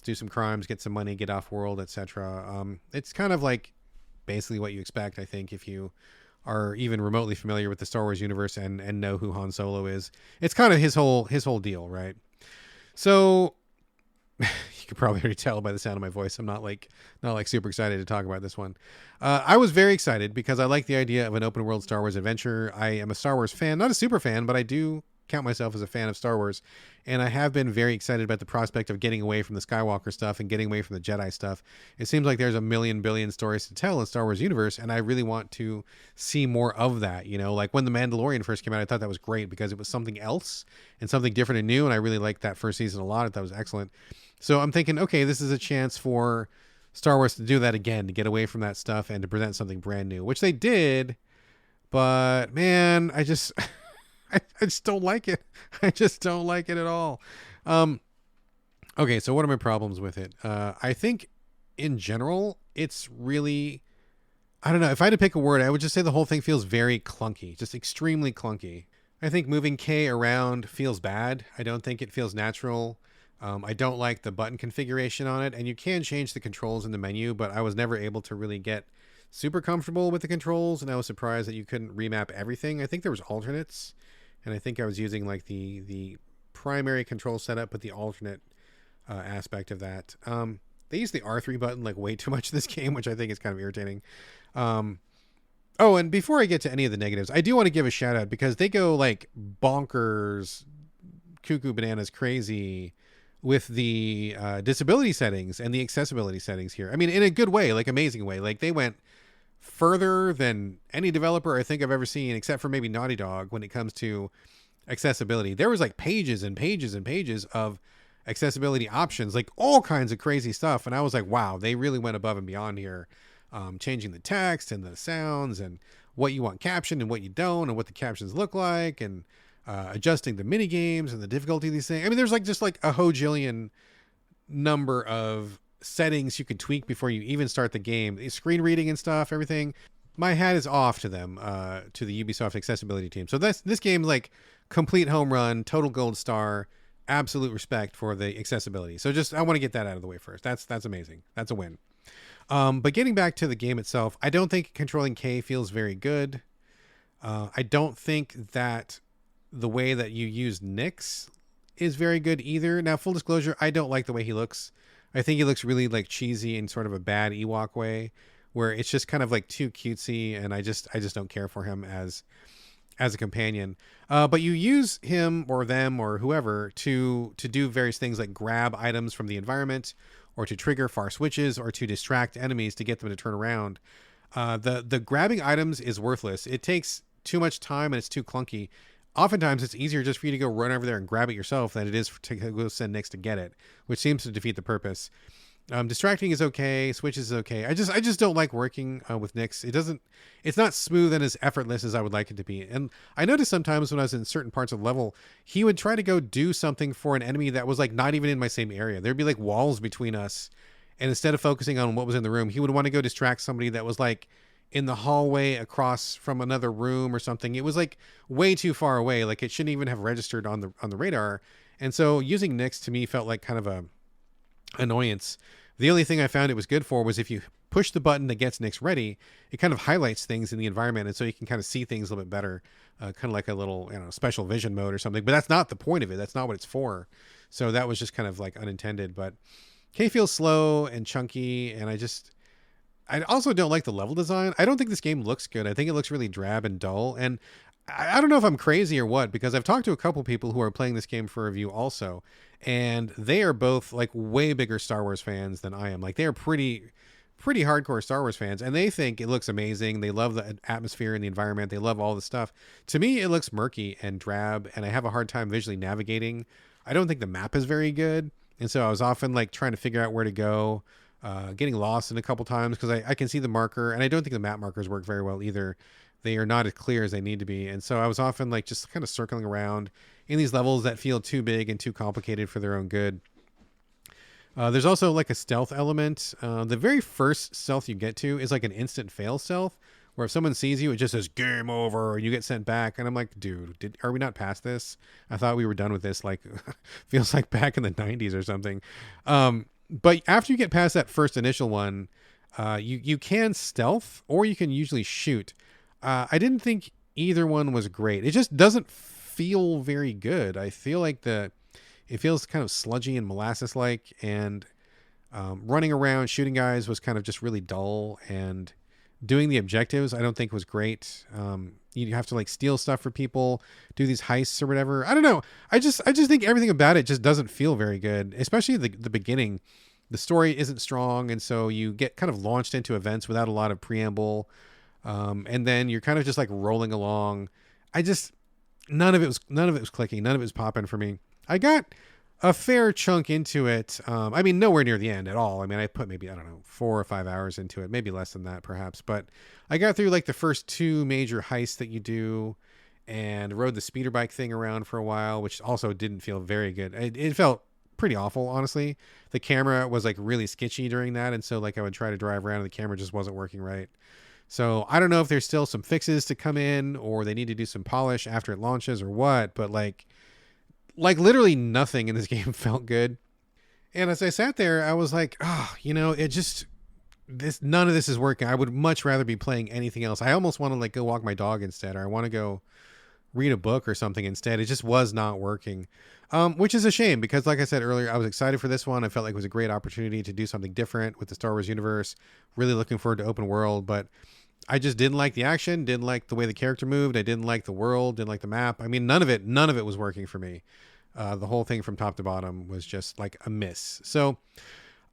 do some crimes, get some money, get off world, etc. It's kind of like basically what you expect, I think, if you are even remotely familiar with the Star Wars universe and know who Han Solo is. It's kind of his whole deal, right? So you could probably already tell by the sound of my voice, I'm not super excited to talk about this one. I was very excited because I like the idea of an open world Star Wars adventure. I am a Star Wars fan, not a super fan, but I do count myself as a fan of Star Wars, and I have been very excited about the prospect of getting away from the Skywalker stuff and getting away from the Jedi stuff. It seems like there's a million billion stories to tell in Star Wars universe, and I really want to see more of that. Like when The Mandalorian first came out, I thought that was great because it was something else and something different and new, and I really liked that first season a lot. I thought it was excellent. So I'm thinking, okay, this is a chance for Star Wars to do that again, to get away from that stuff and to present something brand new, which they did. But man, I just don't like it. I just don't like it at all. Okay, so what are my problems with it? I think in general, it's really, I don't know. If I had to pick a word, I would just say the whole thing feels very clunky, just extremely clunky. I think moving K around feels bad. I don't think it feels natural. I don't like the button configuration on it, and you can change the controls in the menu, but I was never able to really get super comfortable with the controls, and I was surprised that you couldn't remap everything. I think there was alternates, and I think I was using like the primary control setup, but the alternate aspect of that. They use the R3 button like way too much in this game, which I think is kind of irritating. Oh, and before I get to any of the negatives, I do want to give a shout out because they go like bonkers, cuckoo bananas crazy with the disability settings and the accessibility settings here. I mean, in a good way, like amazing way. Like they went further than any developer I think I've ever seen, except for maybe Naughty Dog, when it comes to accessibility. There was like pages and pages and pages of accessibility options, like all kinds of crazy stuff. And I was like, wow, they really went above and beyond here. Changing the text and the sounds and what you want captioned and what you don't and what the captions look like, and adjusting the mini games and the difficulty of these things. I mean, there's like just like a hojillion number of settings you could tweak before you even start the game. The screen reading and stuff, everything. My hat is off to them, to the Ubisoft accessibility team. So this game, like complete home run, total gold star, absolute respect for the accessibility. So just, I want to get that out of the way first. That's amazing. That's a win. But getting back to the game itself, I don't think controlling K feels very good. I don't think that the way that you use Nyx is very good either. Now, full disclosure, I don't like the way he looks. I think he looks really like cheesy in sort of a bad Ewok way, where it's just kind of like too cutesy, and I just don't care for him as a companion. But you use him or them or whoever to do various things like grab items from the environment, or to trigger far switches, or to distract enemies to get them to turn around. The grabbing items is worthless. It takes too much time and it's too clunky. Oftentimes it's easier just for you to go run over there and grab it yourself than it is to go send Nyx to get it, which seems to defeat the purpose. Distracting is okay. Switches is okay. I just don't like working with Nyx. It's not smooth and as effortless as I would like it to be. And I noticed sometimes when I was in certain parts of the level, he would try to go do something for an enemy that was like not even in my same area. There'd be like walls between us. And instead of focusing on what was in the room, he would want to go distract somebody that was like in the hallway across from another room or something. It was like way too far away. Like it shouldn't even have registered on the radar. And so using Nyx to me felt like kind of a annoyance. The only thing I found it was good for was if you push the button that gets Nyx ready, it kind of highlights things in the environment, and so you can kind of see things a little bit better, kind of like a little special vision mode or something. But that's not the point of it. That's not what it's for. So that was just kind of like unintended. But K feels slow and chunky, and I also don't like the level design. I don't think this game looks good. I think it looks really drab and dull, and I don't know if I'm crazy or what, because I've talked to a couple people who are playing this game for review also, and they are both like way bigger Star Wars fans than I am. Like they are pretty hardcore Star Wars fans, and they think it looks amazing. They love the atmosphere and the environment. They love all the stuff. To me, it looks murky and drab, and I have a hard time visually navigating. I don't think the map is very good, and so I was often like trying to figure out where to go, getting lost in a couple times because I can see the marker, and I don't think the map markers work very well either. they are not as clear as they need to be. And so I was often like just kind of circling around in these levels that feel too big and too complicated for their own good. There's also like a stealth element. The very first stealth you get to is like an instant fail stealth, where if someone sees you, it just says game over and you get sent back. And I'm like, dude, are we not past this? I thought we were done with this. Like, feels like back in the 90s or something. But after you get past that first initial one, you can stealth or you can usually shoot. I didn't think either one was great. It just doesn't feel very good. I feel like it feels kind of sludgy and molasses like, and running around shooting guys was kind of just really dull, and doing the objectives I don't think was great. You have to like steal stuff for people, do these heists or whatever. I don't know. I just think everything about it just doesn't feel very good, especially the beginning. The story isn't strong, and so you get kind of launched into events without a lot of preamble, and then you're kind of just like rolling along. None of it was clicking. None of it was popping for me. I got a fair chunk into it. I mean, nowhere near the end at all. I mean, I put maybe, I don't know, 4 or 5 hours into it, maybe less than that perhaps. But I got through like the first 2 major heists that you do, and rode the speeder bike thing around for a while, which also didn't feel very good. It felt pretty awful, honestly. The camera was like really sketchy during that. And so like I would try to drive around and the camera just wasn't working right. So I don't know if there's still some fixes to come in, or they need to do some polish after it launches or what, but like literally nothing in this game felt good. And as I sat there, I was like, none of this is working. I would much rather be playing anything else. I almost want to like go walk my dog instead, or I want to go read a book or something instead. It just was not working. Which is a shame, because like I said earlier, I was excited for this one. I felt like it was a great opportunity to do something different with the Star Wars universe. Really looking forward to open world, but I just didn't like the action, didn't like the way the character moved. I didn't like the world, didn't like the map. I mean, none of it was working for me. The whole thing from top to bottom was just like a miss. So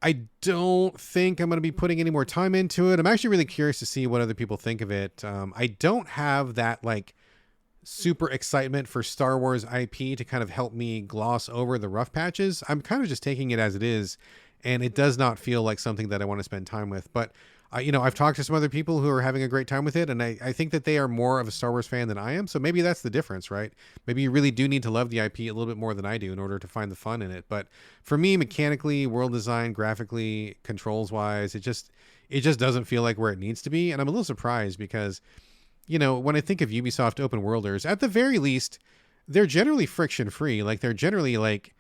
I don't think I'm going to be putting any more time into it. I'm actually really curious to see what other people think of it. I don't have that like super excitement for Star Wars IP to kind of help me gloss over the rough patches. I'm kind of just taking it as it is, and it does not feel like something that I want to spend time with. But I've talked to some other people who are having a great time with it, and I think that they are more of a Star Wars fan than I am. So maybe that's the difference, right? Maybe you really do need to love the IP a little bit more than I do in order to find the fun in it. But for me, mechanically, world design, graphically, controls wise, it just doesn't feel like where it needs to be. And I'm a little surprised because, when I think of Ubisoft open worlders, at the very least, they're generally friction free. Like they're generally like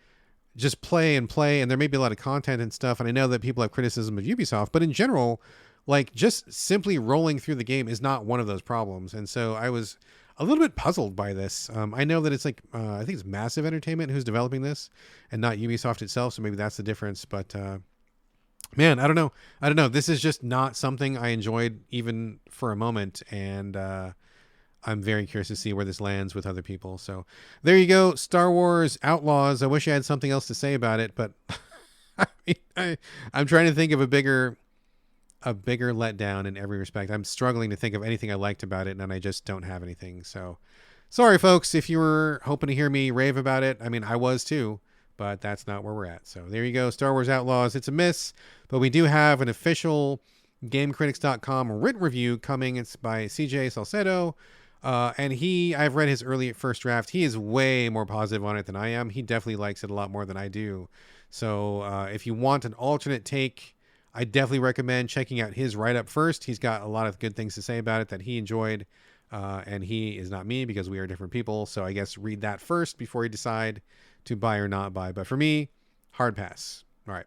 just play, and there may be a lot of content and stuff. And I know that people have criticism of Ubisoft, but in general, like just simply rolling through the game is not one of those problems. And so I was a little bit puzzled by this. I know that it's like, I think it's Massive Entertainment who's developing this and not Ubisoft itself. So maybe that's the difference. But man, I don't know. This is just not something I enjoyed even for a moment. And I'm very curious to see where this lands with other people. So there you go. Star Wars Outlaws. I wish I had something else to say about it, but I'm trying to think of a bigger letdown in every respect. I'm struggling to think of anything I liked about it, and I just don't have anything. So sorry, folks, if you were hoping to hear me rave about it. I mean, I was too, but that's not where we're at. So there you go. Star Wars Outlaws. It's a miss, but we do have an official GameCritics.com written review coming. It's by CJ Salcedo. And I've read his early first draft. He is way more positive on it than I am. He definitely likes it a lot more than I do. So if you want an alternate take, I definitely recommend checking out his write-up first. He's got a lot of good things to say about it that he enjoyed, and he is not me because we are different people. So I guess read that first before you decide to buy or not buy. But for me, hard pass. All right.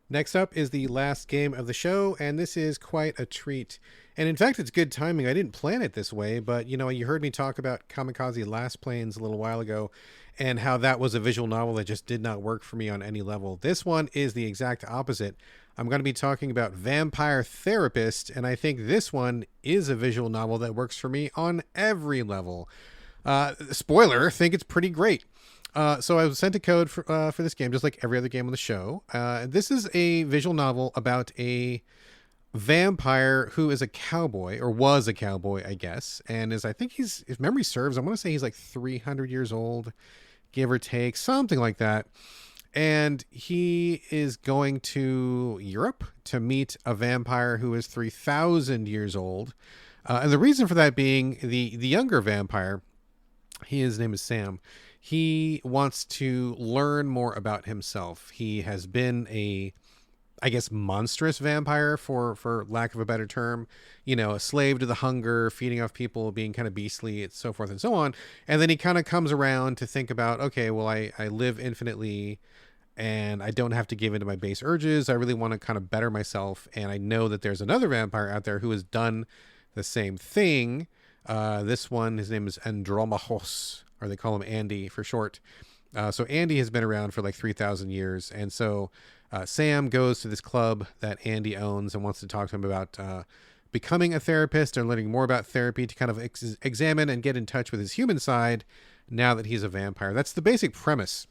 Next up is the last game of the show, and this is quite a treat. And in fact, it's good timing. I didn't plan it this way, but you heard me talk about Kamikaze Lassplanes a little while ago and how that was a visual novel that just did not work for me on any level. This one is the exact opposite. I'm going to be talking about Vampire Therapist, and I think this one is a visual novel that works for me on every level. Spoiler, I think it's pretty great. So I was sent a code for this game, just like every other game on the show. This is a visual novel about a vampire who is a cowboy, or was a cowboy, I guess. And I think if memory serves, I want to say he's like 300 years old, give or take, something like that. And he is going to Europe to meet a vampire who is 3,000 years old. And the reason for that being the younger vampire, his name is Sam. He wants to learn more about himself. He has been a, I guess, monstrous vampire, for lack of a better term, a slave to the hunger, feeding off people, being kind of beastly, and so forth and so on. And then he kind of comes around to think about, okay, well, I live infinitely and I don't have to give in to my base urges. I really want to kind of better myself. And I know that there's another vampire out there who has done the same thing. This one, his name is Andromachos, or they call him Andy for short. So Andy has been around for like 3,000 years. And so Sam goes to this club that Andy owns and wants to talk to him about becoming a therapist and learning more about therapy to kind of examine and get in touch with his human side now that he's a vampire. That's the basic premise.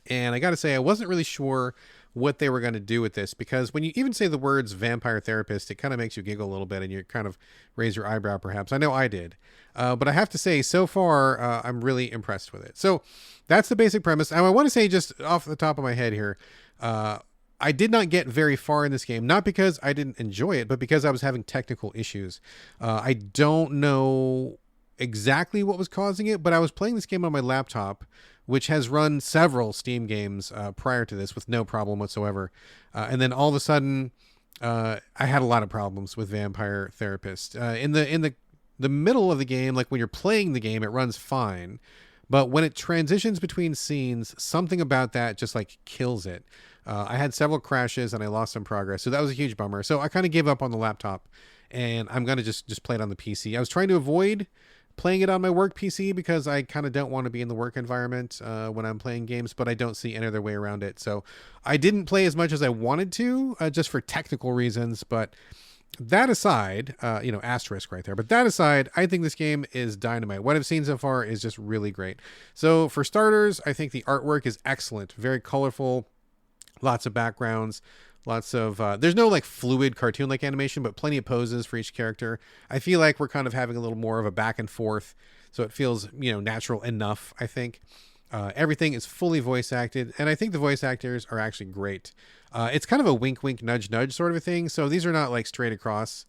And I got to say, I wasn't really sure what they were going to do with this, because when you even say the words vampire therapist, it kind of makes you giggle a little bit and you kind of raise your eyebrow, perhaps. I know I did. But I have to say, so far, I'm really impressed with it. So that's the basic premise. And I want to say, just off the top of my head here, I did not get very far in this game, not because I didn't enjoy it, but because I was having technical issues. I don't know exactly what was causing it, but I was playing this game on my laptop, which has run several Steam games prior to this with no problem whatsoever. And then all of a sudden, I had a lot of problems with Vampire Therapist. In the middle of the game, like when you're playing the game, it runs fine. But when it transitions between scenes, something about that just like kills it. I had several crashes and I lost some progress. So that was a huge bummer. So I kind of gave up on the laptop and I'm going to just play it on the PC. I was trying to avoid playing it on my work PC because I kind of don't want to be in the work environment when I'm playing games, but I don't see any other way around it. So I didn't play as much as I wanted to, just for technical reasons. But that aside, asterisk right there. But that aside, I think this game is dynamite. What I've seen so far is just really great. So for starters, I think the artwork is excellent, very colorful, lots of backgrounds. Lots of, there's no like fluid cartoon-like animation, but plenty of poses for each character. I feel like we're kind of having a little more of a back and forth, so it feels, natural enough, I think. Everything is fully voice acted, and I think the voice actors are actually great. It's kind of a wink, wink, nudge, nudge sort of a thing, so these are not like straight across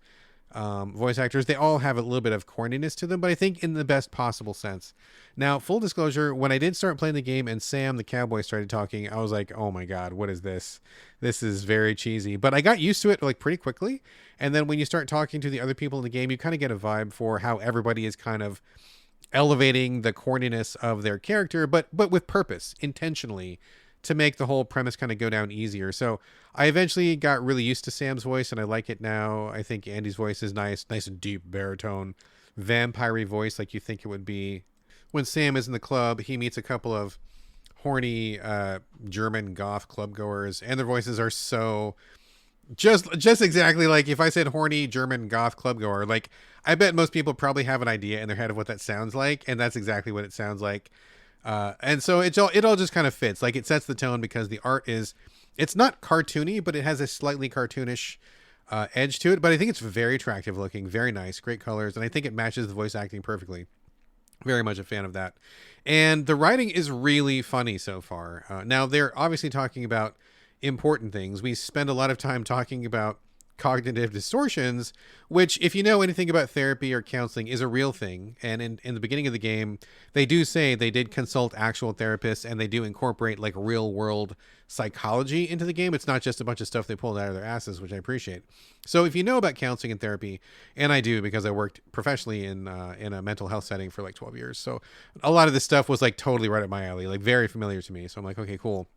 voice actors. They all have a little bit of corniness to them, but I think in the best possible sense. Now, full disclosure, when I did start playing the game and Sam the cowboy started talking, I was like, oh my god, what is this? This is very cheesy. But I got used to it like pretty quickly. And then when you start talking to the other people in the game, you kind of get a vibe for how everybody is kind of elevating the corniness of their character, but with purpose, intentionally, to make the whole premise kind of go down easier. So I eventually got really used to Sam's voice and I like it now. I think Andy's voice is nice and deep baritone, vampire-y voice like you think it would be. When Sam is in the club, he meets a couple of horny German goth club goers, and their voices are so just exactly like if I said horny German goth club goer. Like, I bet most people probably have an idea in their head of what that sounds like, and that's exactly what it sounds like. And so it all just kind of fits. Like, it sets the tone because the art it's not cartoony, but it has a slightly cartoonish edge to it. But I think it's very attractive looking, very nice, great colors, and I think it matches the voice acting perfectly. Very much a fan of that. And the writing is really funny so far. Now, they're obviously talking about important things. We spend a lot of time talking about cognitive distortions, which, if you know anything about therapy or counseling, is a real thing. And in the beginning of the game, they do say they did consult actual therapists and they do incorporate like real world psychology into the game. It's not just a bunch of stuff they pulled out of their asses, which I appreciate. So if you know about counseling and therapy, and I do because I worked professionally in a mental health setting for like 12 years. So a lot of this stuff was like totally right up my alley, like very familiar to me. So I'm like, okay, cool.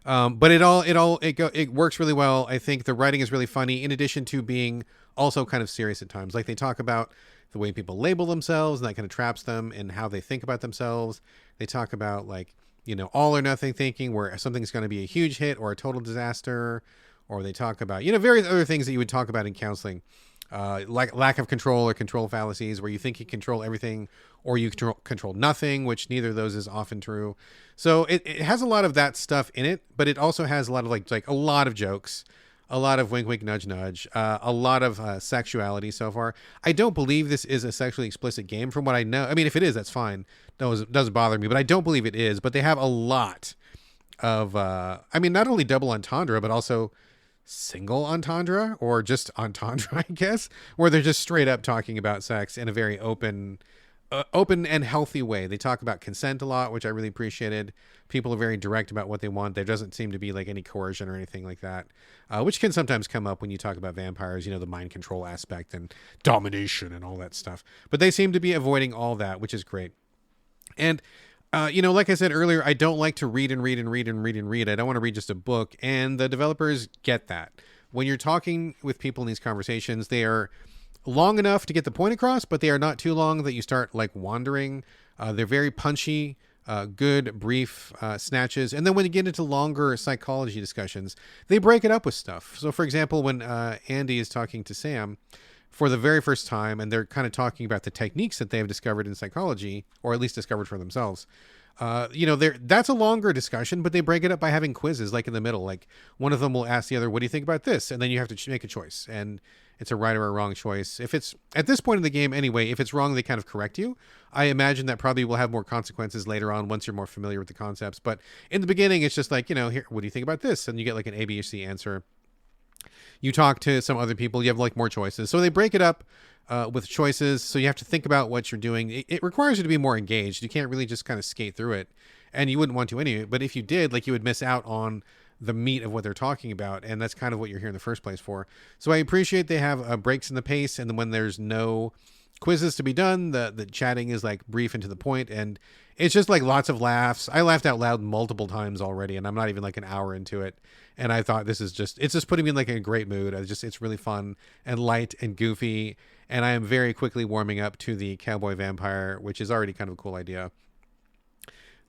But it works really well. I think the writing is really funny, in addition to being also kind of serious at times. Like, they talk about the way people label themselves, and that kind of traps them in how they think about themselves. They talk about like, all or nothing thinking, where something's going to be a huge hit or a total disaster. Or they talk about, various other things that you would talk about in counseling. Like lack of control or control fallacies, where you think you control everything or you control nothing, which neither of those is often true. So it has a lot of that stuff in it, but it also has a lot of like a lot of jokes, a lot of wink, wink, nudge, nudge, a lot of sexuality so far. I don't believe this is a sexually explicit game from what I know. I mean, if it is, that's fine. Doesn't bother me, but I don't believe it is. But they have a lot of, not only double entendre, but also single entendre or just entendre, I guess, where they're just straight up talking about sex in a very open and healthy way. They talk about consent a lot, which I really appreciated. People are very direct about what they want. There doesn't seem to be like any coercion or anything like that, which can sometimes come up when you talk about vampires, the mind control aspect and domination and all that stuff. But they seem to be avoiding all that, which is great. And like I said earlier, I don't like to read and read and read and read and read. I don't want to read just a book. And the developers get that. When you're talking with people in these conversations, they are long enough to get the point across, but they are not too long that you start like wandering. They're very punchy, good, brief snatches. And then when you get into longer psychology discussions, they break it up with stuff. So for example, when Andy is talking to Sam for the very first time, and they're kind of talking about the techniques that they have discovered in psychology, or at least discovered for themselves, that's a longer discussion, but they break it up by having quizzes like in the middle. Like one of them will ask the other, what do you think about this? And then you have to make a choice, and it's a right or a wrong choice. If it's at this point in the game anyway, if it's wrong, they kind of correct you. I imagine that probably will have more consequences later on once you're more familiar with the concepts. But in the beginning, it's just like, here, what do you think about this? And you get like an A, B, or C answer. You talk to some other people, you have like more choices. So they break it up with choices. So you have to think about what you're doing. It requires you to be more engaged. You can't really just kind of skate through it, and you wouldn't want to anyway. But if you did, like, you would miss out on the meat of what they're talking about, and that's kind of what you're here in the first place for. So I appreciate they have breaks in the pace, and then when there's no quizzes to be done, the chatting is like brief and to the point, and it's just like lots of laughs. I laughed out loud multiple times already, and I'm not even like an hour into it, and I thought it's just putting me in like a great mood. It's really fun and light and goofy, and I am very quickly warming up to the cowboy vampire, which is already kind of a cool idea.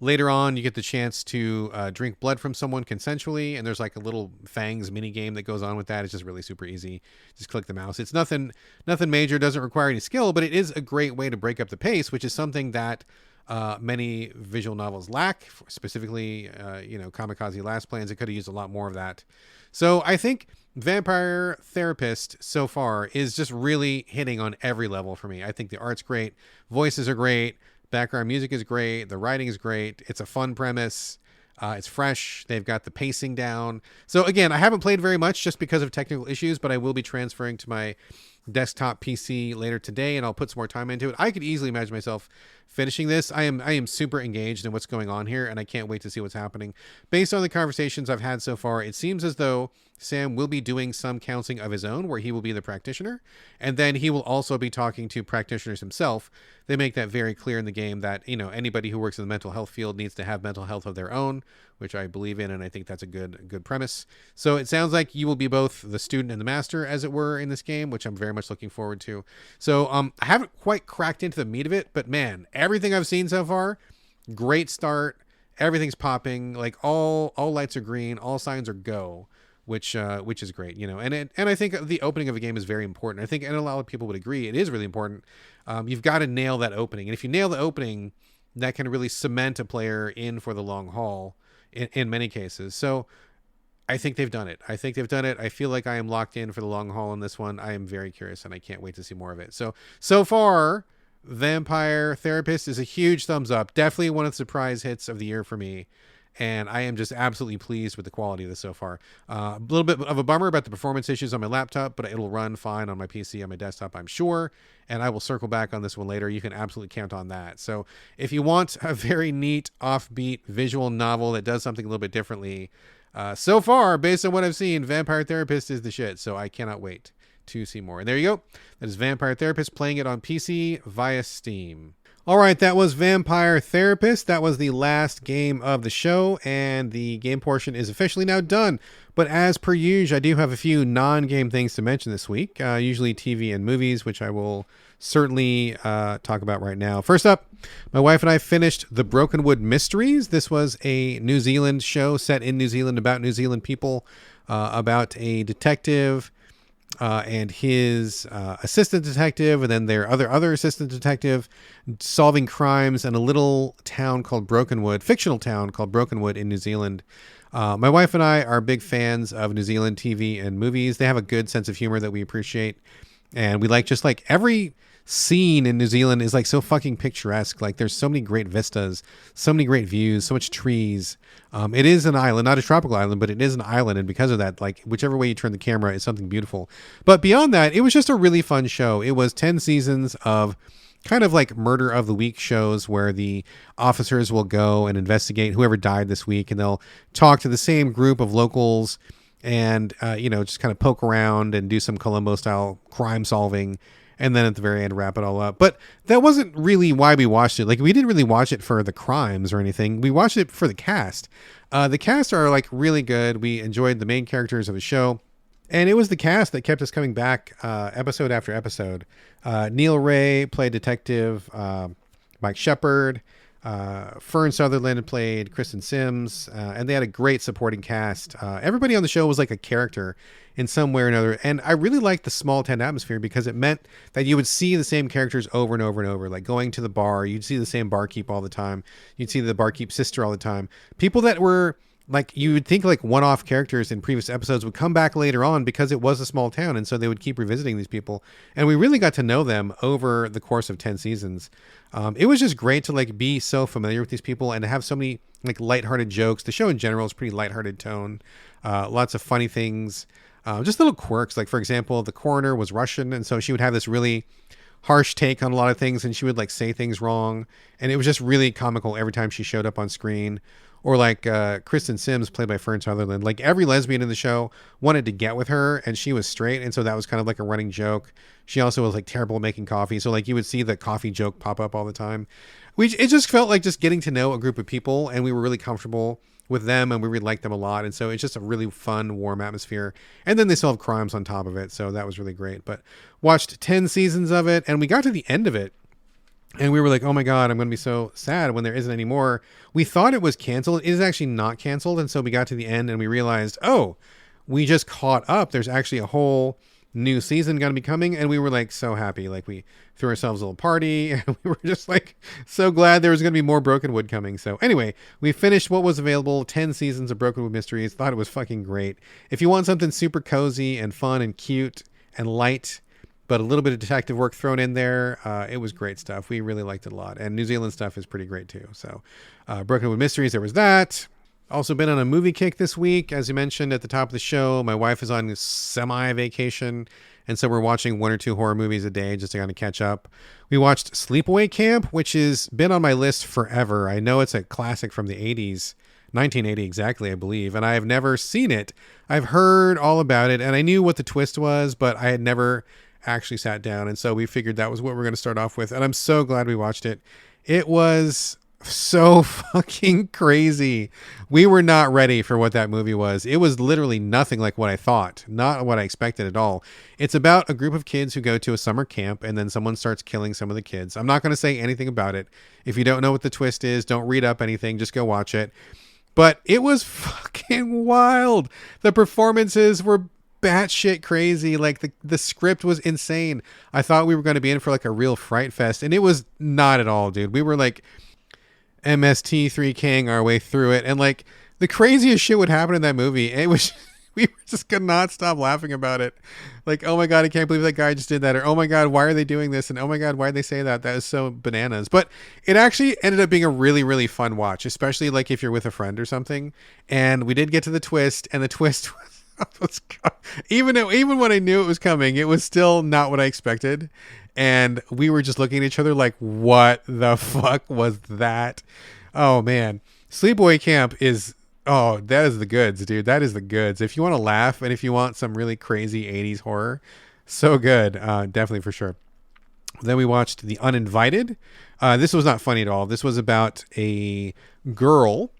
Later on, you get the chance to drink blood from someone consensually, and there's like a little Fangs mini game that goes on with that. It's just really super easy. Just click the mouse. It's nothing major. Doesn't require any skill, but it is a great way to break up the pace, which is something that many visual novels lack. Specifically, Kamikaze Lassplanes. It could have used a lot more of that. So I think Vampire Therapist so far is just really hitting on every level for me. I think the art's great, voices are great. Background music is great. The writing is great. It's a fun premise. It's fresh. They've got the pacing down. So again, I haven't played very much just because of technical issues, but I will be transferring to my desktop PC later today, and I'll put some more time into it. I could easily imagine myself finishing this. I am super engaged in what's going on here, and I can't wait to see what's happening. Based on the conversations I've had so far, it seems as though Sam will be doing some counseling of his own where he will be the practitioner, and then he will also be talking to practitioners himself. They make that very clear in the game that, anybody who works in the mental health field needs to have mental health of their own, which I believe in, and I think that's a good premise. So it sounds like you will be both the student and the master, as it were, in this game, which I'm very much looking forward to. So I haven't quite cracked into the meat of it, but man, everything I've seen so far, great start. Everything's popping, like all lights are green, all signs are go, which is great, and I think the opening of a game is very important. I think, and a lot of people would agree, it is really important. You've got to nail that opening, and if you nail the opening, that can really cement a player in for the long haul in many cases. So I think they've done it. I feel like I am locked in for the long haul in this one. I am very curious, and I can't wait to see more of it. So far, Vampire Therapist is a huge thumbs up. Definitely one of the surprise hits of the year for me. And I am just absolutely pleased with the quality of this so far. A little bit of a bummer about the performance issues on my laptop, but it'll run fine on my PC, on my desktop, I'm sure. And I will circle back on this one later. You can absolutely count on that. So if you want a very neat, offbeat visual novel that does something a little bit differently, so far, based on what I've seen, Vampire Therapist is the shit. So I cannot wait to see more. And there you go. That is Vampire Therapist, playing it on PC via Steam. All right, that was Vampire Therapist. That was the last game of the show, and the game portion is officially now done. But as per usual, I do have a few non-game things to mention this week, usually TV and movies, which I will certainly talk about right now. First up, my wife and I finished The Brokenwood Mysteries. This was a New Zealand show set in New Zealand about New Zealand people, about a detective and his assistant detective, and then their other assistant detective, solving crimes in a little town called Brokenwood, fictional town called Brokenwood in New Zealand. My wife and I are big fans of New Zealand TV and movies. They have a good sense of humor that we appreciate, and we like just like every scene in New Zealand is like so fucking picturesque. Like there's so many great vistas, so many great views, so much trees. It is an island, not a tropical island, but it is an island. And because of that, like whichever way you turn the camera is something beautiful. But beyond that, it was just a really fun show. It was 10 seasons of kind of like murder of the week shows where the officers will go and investigate whoever died this week, and they'll talk to the same group of locals and, just kind of poke around and do some Columbo style crime solving. And then at the very end, wrap it all up. But that wasn't really why we watched it. Like, we didn't really watch it for the crimes or anything. We watched it for the cast. The cast are like really good. We enjoyed the main characters of the show. And it was the cast that kept us coming back episode after episode. Neil Ray played Detective Mike Shepard. Fern Sutherland played Kristen Sims. And they had a great supporting cast. Everybody on the show was like a character in some way or another. And I really liked the small tent atmosphere because it meant that you would see the same characters over and over and over. Like going to the bar, you'd see the same barkeep all the time. You'd see the barkeep's sister all the time. People that were like, you would think like one-off characters in previous episodes would come back later on because it was a small town. And so they would keep revisiting these people. And we really got to know them over the course of 10 seasons. It was just great to like be so familiar with these people and to have so many like lighthearted jokes. The show in general is pretty lighthearted tone. Lots of funny things. Just little quirks. Like, for example, the coroner was Russian. And so she would have this really harsh take on a lot of things. And she would like say things wrong. And it was just really comical every time she showed up on screen. Or like Kristen Sims, played by Fern Sutherland. Like every lesbian in the show wanted to get with her, and she was straight, and so that was kind of like a running joke. She also was like terrible at making coffee, so like you would see the coffee joke pop up all the time. It just felt like just getting to know a group of people, and we were really comfortable with them, and we really liked them a lot. And so it's just a really fun, warm atmosphere. And then they solve crimes on top of it, so that was really great. But watched 10 seasons of it, and we got to the end of it. And we were like, oh my God, I'm going to be so sad when there isn't any more. We thought it was canceled. It is actually not canceled. And so we got to the end and we realized, oh, we just caught up. There's actually a whole new season going to be coming. And we were like so happy. Like we threw ourselves a little party and we were just like so glad there was going to be more Broken Wood coming. So anyway, we finished what was available, 10 seasons of Broken Wood Mysteries. Thought it was fucking great. If you want something super cozy and fun and cute and light, but a little bit of detective work thrown in there. It was great stuff. We really liked it a lot. And New Zealand stuff is pretty great too. So Broken Wood Mysteries, there was that. Also been on a movie kick this week. As you mentioned at the top of the show, my wife is on semi-vacation. And so we're watching 1 or 2 horror movies a day just to kind of catch up. We watched Sleepaway Camp, which has been on my list forever. I know it's a classic from the 80s. 1980 exactly, I believe. And I have never seen it. I've heard all about it. And I knew what the twist was, but I had never actually sat down, and so we figured that was what we're going to start off with, and I'm so glad we watched it. It was so fucking crazy. We were not ready for what that movie was. It was literally nothing like what I thought, not what I expected at all. It's about a group of kids who go to a summer camp, and then someone starts killing some of the kids. I'm not going to say anything about it. If you don't know what the twist is, don't read up anything, just go watch it. But it was fucking wild. The performances were batshit crazy. Like the script was insane. I thought we were going to be in for like a real fright fest, and it was not at all, dude. We were like MST3King our way through it, and like the craziest shit would happen in that movie. It was we just could not stop laughing about it. Like, oh my God, I can't believe that guy just did that, or oh my God, why are they doing this, and oh my God, why did they say that? That is so bananas. But it actually ended up being a really, really fun watch, especially like if you're with a friend or something. And we did get to the twist, and the twist was even when I knew it was coming, it was still not what I expected. And we were just looking at each other like, what the fuck was that? Oh man. Sleepaway Camp is, that is the goods, dude. That is the goods. If you want to laugh and if you want some really crazy 80s horror, so good. Definitely for sure. Then we watched The Uninvited. This was not funny at all. This was about a girl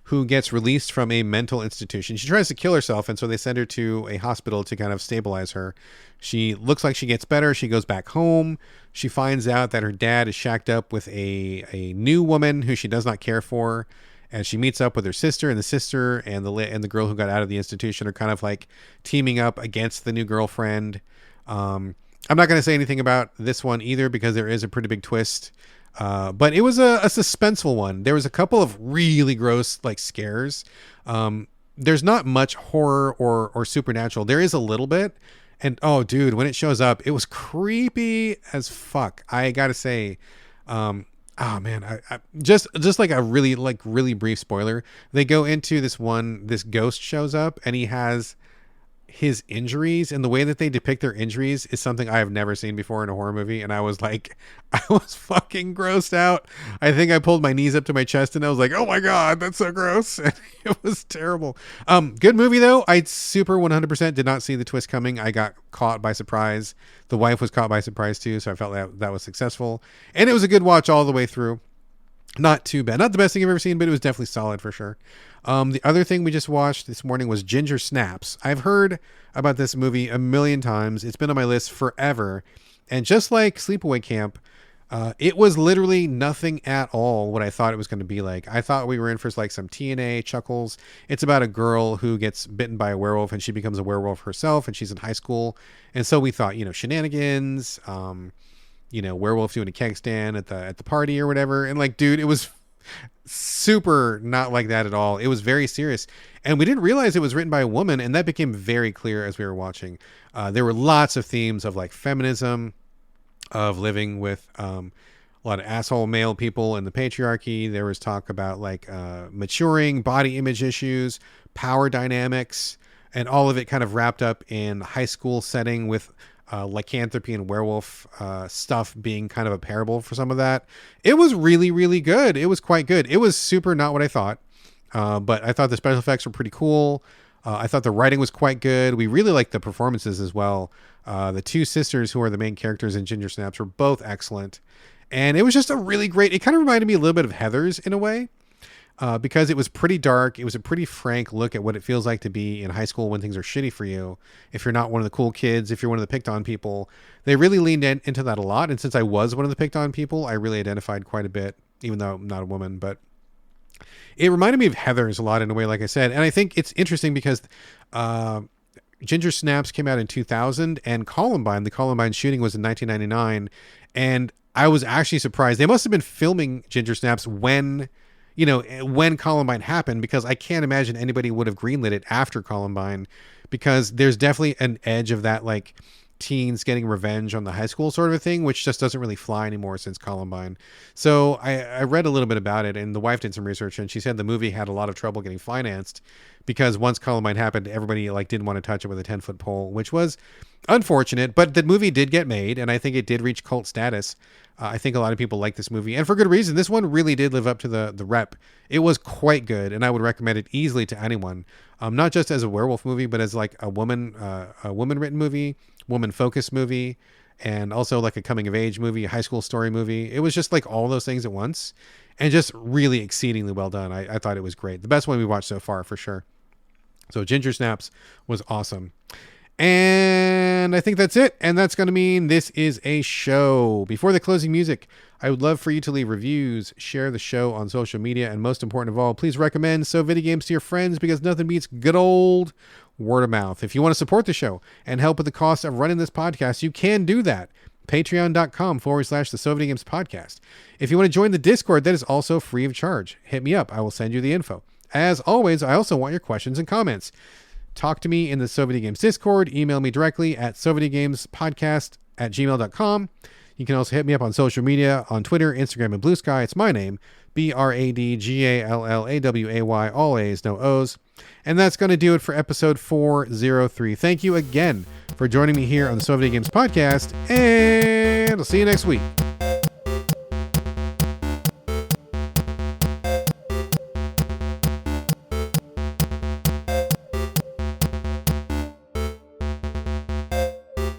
who gets released from a mental institution. She tries to kill herself, and so they send her to a hospital to kind of stabilize her. She looks like she gets better. She goes back home. She finds out that her dad is shacked up with a new woman who she does not care for, and she meets up with her sister, and the sister and the girl who got out of the institution are kind of like teaming up against the new girlfriend. I'm not going to say anything about this one either because there is a pretty big twist. But it was a suspenseful one. There was a couple of really gross like scares. There's not much horror or supernatural. There is a little bit, And oh, dude, when it shows up, it was creepy as fuck. I gotta say, oh man, I just like a really brief spoiler. They go into this ghost shows up, and he has his injuries, and the way that they depict their injuries is something I have never seen before in a horror movie. And I was like, I was fucking grossed out. I think I pulled my knees up to my chest and I was like, oh my God, that's so gross. And it was terrible. Good movie though. I super 100% did not see the twist coming. I got caught by surprise. The wife was caught by surprise too. So I felt that was successful, and it was a good watch all the way through. Not too bad. Not the best thing I've ever seen, but it was definitely solid for sure. The other thing we just watched this morning was Ginger Snaps. I've heard about this movie a million times. It's been on my list forever. And just like Sleepaway Camp, it was literally nothing at all what I thought it was going to be like. I thought we were in for like some TNA chuckles. It's about a girl who gets bitten by a werewolf and she becomes a werewolf herself, and she's in high school. And so we thought, shenanigans, werewolf doing a keg stand at the party or whatever. And like, dude, it was super not like that at all. It was very serious, and we didn't realize it was written by a woman, and that became very clear as we were watching. There were lots of themes of like feminism, of living with a lot of asshole male people in the patriarchy. There was talk about like maturing, body image issues, power dynamics, and all of it kind of wrapped up in high school setting with lycanthropy and werewolf stuff being kind of a parable for some of that. It was really, really good. It was quite good. It was super not what I thought, but I thought the special effects were pretty cool. I thought the writing was quite good. We really liked the performances as well. The two sisters who are the main characters in Ginger Snaps were both excellent, and it was just a really great. It kind of reminded me a little bit of Heathers in a way. Because it was pretty dark. It was a pretty frank look at what it feels like to be in high school when things are shitty for you. If you're not one of the cool kids, if you're one of the picked on people, they really leaned into that a lot. And since I was one of the picked on people, I really identified quite a bit, even though I'm not a woman. But it reminded me of Heathers a lot in a way, like I said. And I think it's interesting because Ginger Snaps came out in 2000, and the Columbine shooting was in 1999. And I was actually surprised. They must have been filming Ginger Snaps when Columbine happened, because I can't imagine anybody would have greenlit it after Columbine, because there's definitely an edge of that, like teens getting revenge on the high school sort of a thing, which just doesn't really fly anymore since Columbine. So I read a little bit about it, and the wife did some research, and she said the movie had a lot of trouble getting financed because once Columbine happened, everybody like didn't want to touch it with a 10-foot pole, which was unfortunate. But the movie did get made, and I think it did reach cult status. I think a lot of people like this movie, and for good reason. This one really did live up to the rep. It was quite good, and I would recommend it easily to anyone. Not just as a werewolf movie, but as like a woman written movie, woman focused movie, and also like a coming of age movie, a high school story movie. It was just like all those things at once, and just really exceedingly well done. I thought it was great. The best one we watched so far for sure. So Ginger Snaps was awesome. And I think that's it. And that's going to mean this is a show. Before the closing music, I would love for you to leave reviews, share the show on social media, and most important of all, please recommend So Videogames to your friends, because nothing beats good old word of mouth. If you want to support the show and help with the cost of running this podcast, you can do that. Patreon.com/the So Videogames podcast. If you want to join the Discord, that is also free of charge. Hit me up. I will send you the info. As always, I also want your questions and comments. Talk to me in the So Videogames Discord. Email me directly at sovideogamespodcast@gmail.com. You can also hit me up on social media, on Twitter, Instagram, and Blue Sky. It's my name, BradGallaway, all A's, no O's. And that's going to do it for episode 403. Thank you again for joining me here on the So Videogames podcast, and I'll see you next week.